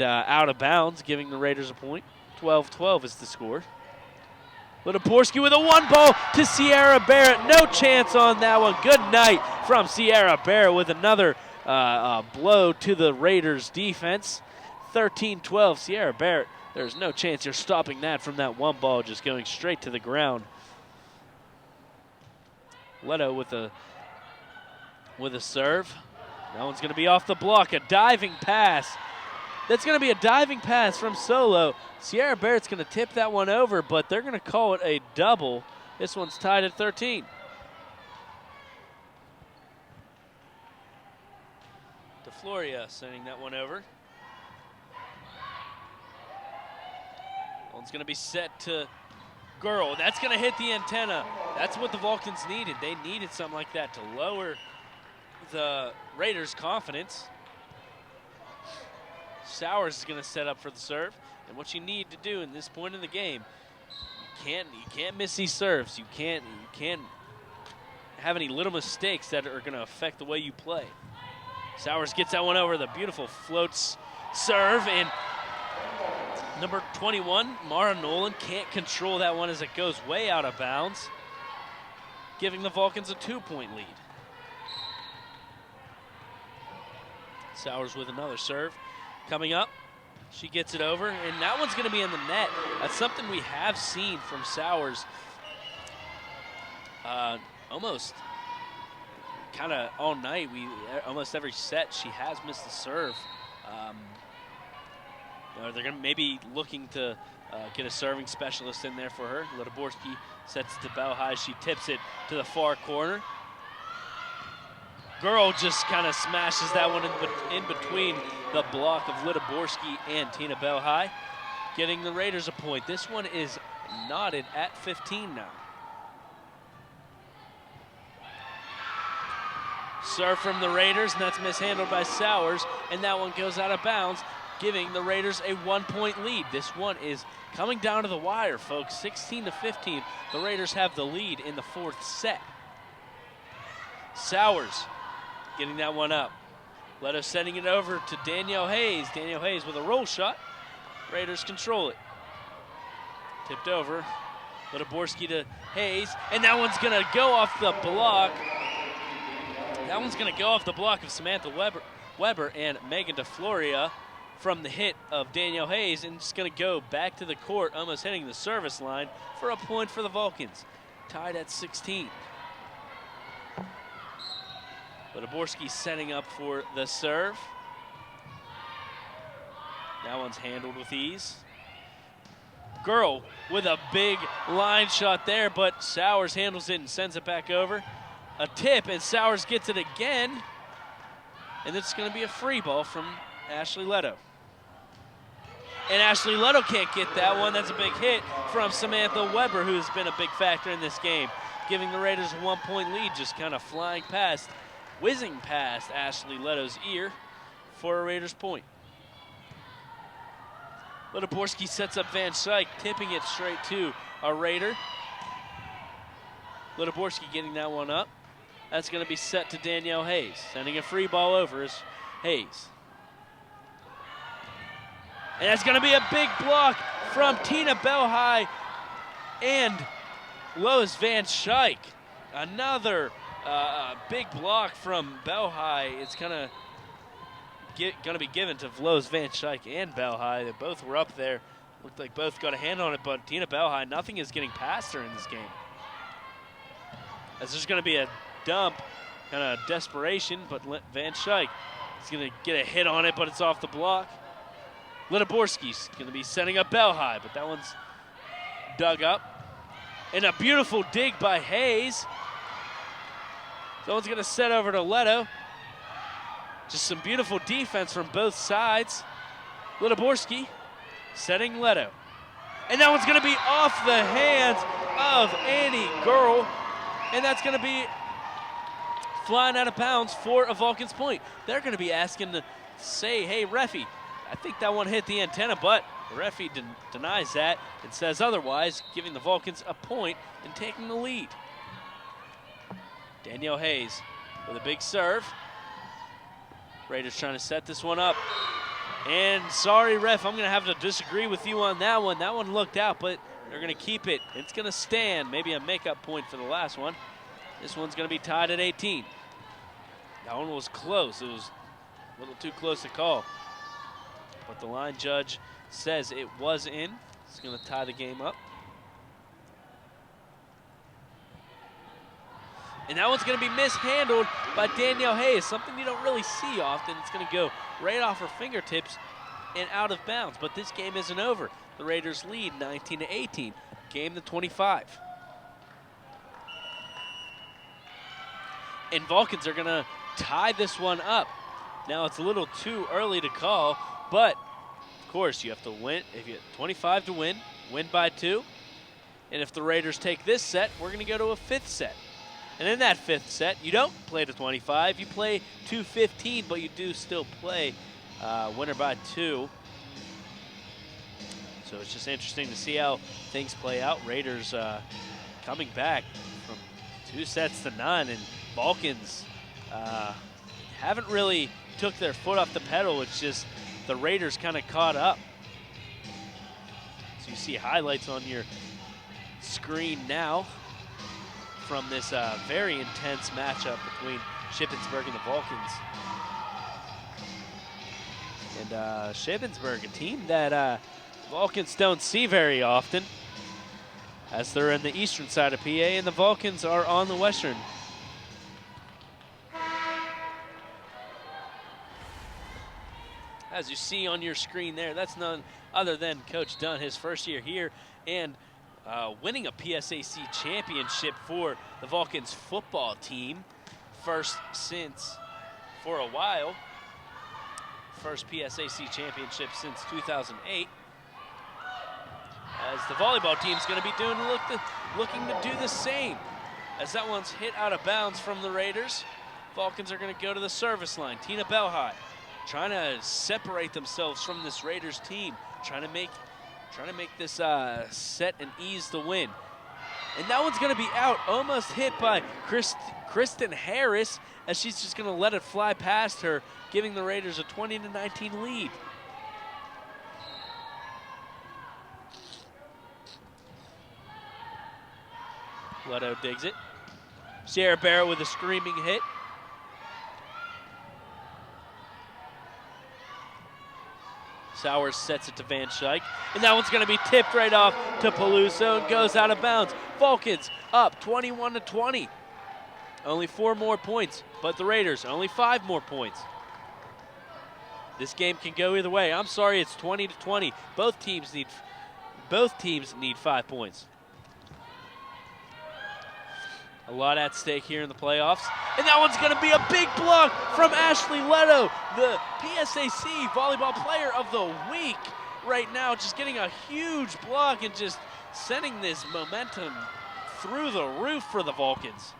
Speaker 1: out of bounds, giving the Raiders a point. 12-12 is the score. Litoborski with a one ball to Sierra Barrett. No chance on that one. Good night from Sierra Barrett with another blow to the Raiders defense. 13-12, Sierra Barrett. There's no chance you're stopping that from that one ball just going straight to the ground. Leto with a serve. That one's going to be off the block. A diving pass. That's going to be a diving pass from Solo. Sierra Barrett's going to tip that one over, but they're going to call it a double. This one's tied at 13. DeFloria sending that one over. One's going to be set to Girl. That's going to hit the antenna. That's what the Vulcans needed. They needed something like that to lower the Raiders' confidence. Sowers is going to set up for the serve. And what you need to do in this point in the game, you can't miss these serves. You can't have any little mistakes that are going to affect the way you play. Sowers gets that one over. The beautiful floats serve, and number 21, Mara Nolan, can't control that one as it goes way out of bounds, giving the Vulcans a 2-point lead. Sowers with another serve coming up. She gets it over, and that one's going to be in the net. That's something we have seen from Sowers almost kind of all night. Almost every set she has missed the serve. They're going to maybe looking to get a serving specialist in there for her. Litoborski sets to Bell High. She tips it to the far corner. Girl just kind of smashes that one in between the block of Litoborski and Tina Bell High, getting the Raiders a point. This one is knotted at 15 now. Serve from the Raiders, and that's mishandled by Sowers, and that one goes out of bounds, giving the Raiders a 1-point lead. This one is coming down to the wire, folks. 16-15. The Raiders have the lead in the fourth set. Sowers getting that one up. Leto sending it over to Danielle Hayes. Danielle Hayes with a roll shot. Raiders control it. Tipped over. Letoborski to Hayes, and that one's going to go off the block. That one's going to go off the block of Samantha Weber and Megan DeFloria from the hit of Danielle Hayes, and it's going to go back to the court, almost hitting the service line for a point for the Vulcans. Tied at 16. Letoborski setting up for the serve. That one's handled with ease. Girl with a big line shot there, but Sowers handles it and sends it back over. A tip, and Sowers gets it again. And it's going to be a free ball from Ashley Leto. And Ashley Leto can't get that one. That's a big hit from Samantha Weber, who's been a big factor in this game, giving the Raiders a 1-point lead, just kind of flying past, whizzing past Ashley Leto's ear for a Raiders point. Letoborski sets up Van Schaik, tipping it straight to a Raider. Letoborski getting that one up. That's going to be set to Danielle Hayes. Sending a free ball over is Hayes. And that's going to be a big block from Tina Belhai and Lois Van Schaik. Another big block from Belhai. It's going to be given to Lois Van Schaik and Belhai. They both were up there. Looked like both got a hand on it, but Tina Belhai, nothing is getting past her in this game. As there's going to be a dump, kind of desperation, but Van Schaik is going to get a hit on it, but it's off the block. Letoborski's going to be setting up Belhai, but that one's dug up. And a beautiful dig by Hayes. Someone's going to set over to Leto. Just some beautiful defense from both sides. Letoborski setting Leto. And that one's going to be off the hands of Annie Girl. And that's going to be flying out of bounds for a Vulcans point. They're going to be asking to say, hey, referee, I think that one hit the antenna, but the referee denies that and says otherwise, giving the Vulcans a point and taking the lead. Danielle Hayes with a big serve. Raiders trying to set this one up. And sorry, ref, I'm going to have to disagree with you on that one. That one looked out, but they're going to keep it. It's going to stand. Maybe a makeup point for the last one. This one's going to be tied at 18. That one was close. It was a little too close to call. But the line judge says it was in. It's going to tie the game up. And that one's going to be mishandled by Danielle Hayes, something you don't really see often. It's going to go right off her fingertips and out of bounds. But this game isn't over. The Raiders lead 19-18, game to 25. And Vulcans are going to tie this one up. Now, it's a little too early to call, but of course you have to win. If you have 25 to win by 2. And if the Raiders take this set, we're going to go to a 5th set. And in that 5th set, you don't play to 25, you play to 15, but you do still play winner by 2. So it's just interesting to see how things play out. Raiders coming back from 2 sets to none, and Vulcans haven't really took their foot off the pedal. It's just the Raiders kind of caught up. So you see highlights on your screen now from this very intense matchup between Shippensburg and the Vulcans. And Shippensburg, a team that Vulcans don't see very often, as they're in the eastern side of PA, and the Vulcans are on the western. As you see on your screen there, that's none other than Coach Dunn, his first year here, and winning a PSAC championship for the Vulcans football team. First since, for a while, first PSAC championship since 2008. As the volleyball team's going to be looking to do the same. As that one's hit out of bounds from the Raiders. Vulcans are going to go to the service line. Tina Belhai trying to separate themselves from this Raiders team, trying to make this set and ease the win. And that one's going to be out, almost hit by Kristen Harris, as she's just going to let it fly past her, giving the Raiders a 20-19 lead. Leto digs it. Sierra Barrett with a screaming hit. Sowers sets it to Van Schaik, and that one's going to be tipped right off to Peluso and goes out of bounds. Vulcans up 21-20. Only 4 more points, but the Raiders only 5 more points. This game can go either way. I'm sorry, it's 20-20. Both teams need 5 points. A lot at stake here in the playoffs. And that one's going to be a big block from Ashley Leto, the PSAC Volleyball Player of the Week right now, just getting a huge block and just sending this momentum through the roof for the Vulcans.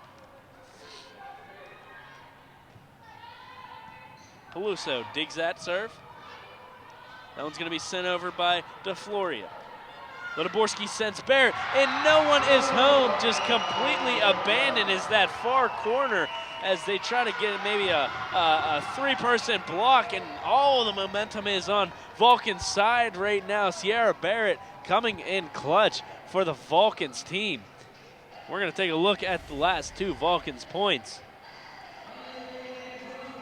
Speaker 1: Peluso digs that serve. That one's going to be sent over by DeFloria. Litoborski sends Barrett, and no one is home. Just completely abandoned is that far corner as they try to get maybe a 3-person block, and all the momentum is on Vulcan's side right now. Sierra Barrett coming in clutch for the Vulcans team. We're going to take a look at the last 2 Vulcans points.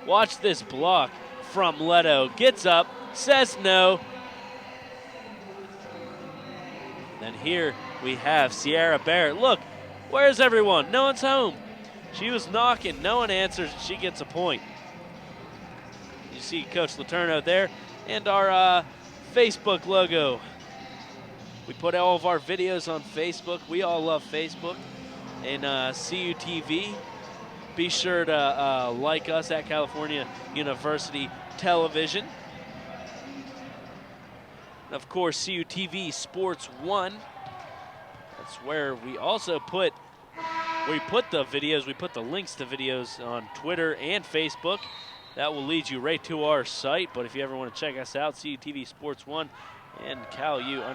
Speaker 1: Watch this block from Leto. Gets up, says no. Then here we have Sierra Barrett. Look, where's everyone? No one's home. She was knocking, no one answers, and she gets a point. You see Coach Letourneau there, and our Facebook logo. We put all of our videos on Facebook. We all love Facebook. And CUTV, be sure to like us at California University Television. And of course, CUTV Sports 1. That's where we also put the videos, we put the links to videos on Twitter and Facebook. That will lead you right to our site. But if you ever want to check us out, CUTV Sports 1 and CUTV_PA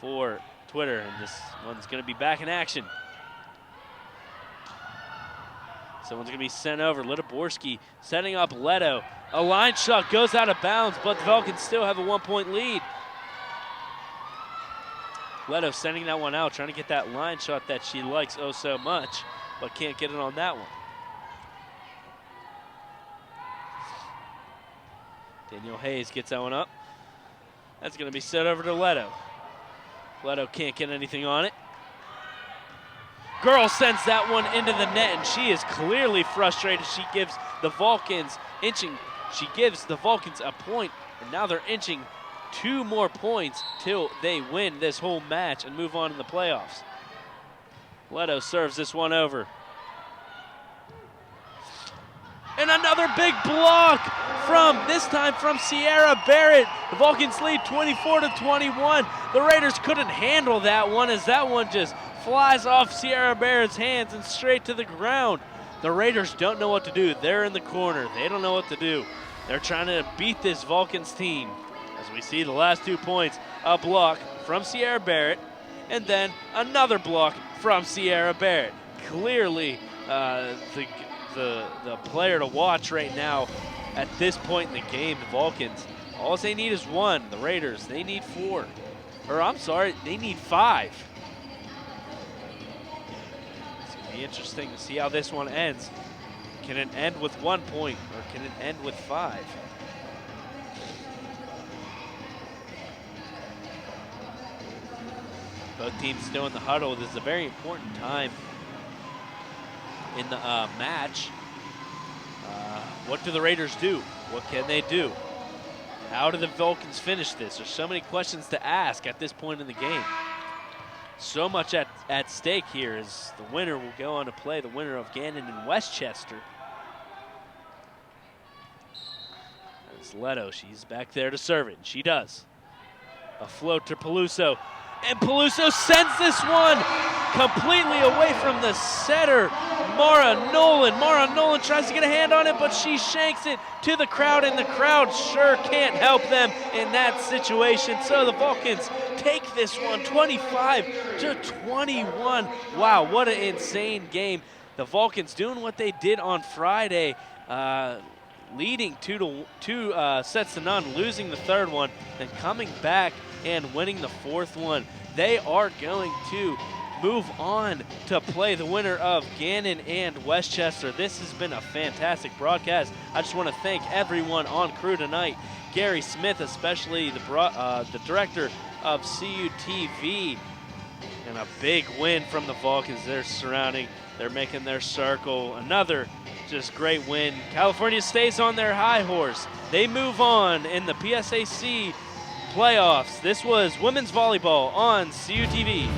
Speaker 1: for Twitter. And this one's going to be back in action. Someone's going to be sent over. Litoborski setting up Leto. A line shot goes out of bounds, but the Vulcans still have a 1-point lead. Leto sending that one out, trying to get that line shot that she likes oh so much, but can't get it on that one. Daniel Hayes gets that one up. That's going to be set over to Leto. Leto can't get anything on it. Girl sends that one into the net, and she is clearly frustrated. She gives the Vulcans a point, and now they're inching 2 more points till they win this whole match and move on in the playoffs. Leto serves this one over. And another big block this time from Sierra Barrett. The Vulcans lead 24-21. The Raiders couldn't handle that one, as that one just flies off Sierra Barrett's hands and straight to the ground. The Raiders don't know what to do. They're in the corner. They don't know what to do. They're trying to beat this Vulcans team. As we see the last 2 points, a block from Sierra Barrett, and then another block from Sierra Barrett. Clearly the player to watch right now at this point in the game, the Vulcans. All they need is 1. The Raiders, they need 4. Or I'm sorry, they need 5. It's going to be interesting to see how this one ends. Can it end with 1 point, or can it end with 5? Both teams still in the huddle. This is a very important time in the match. What do the Raiders do? What can they do? How do the Vulcans finish this? There's so many questions to ask at this point in the game. So much at stake here, as the winner will go on to play the winner of Gannon and Westchester. That's Leto. She's back there to serve it, and she does. A float to Peluso. And Peluso sends this one completely away from the setter. Mara Nolan tries to get a hand on it, but she shanks it to the crowd, and the crowd sure can't help them in that situation. So the Vulcans take this one 25-21. Wow, what an insane game. The Vulcans doing what they did on Friday, leading two sets to none, losing the third one, then coming back and winning the fourth one. They are going to move on to play the winner of Gannon and Westchester. This has been a fantastic broadcast. I just want to thank everyone on crew tonight. Gary Smith, especially the director of CUTV, and a big win from the Vulcans. They're making their circle. Another just great win. California stays on their high horse. They move on in the PSAC playoffs. This was women's volleyball on CUTV.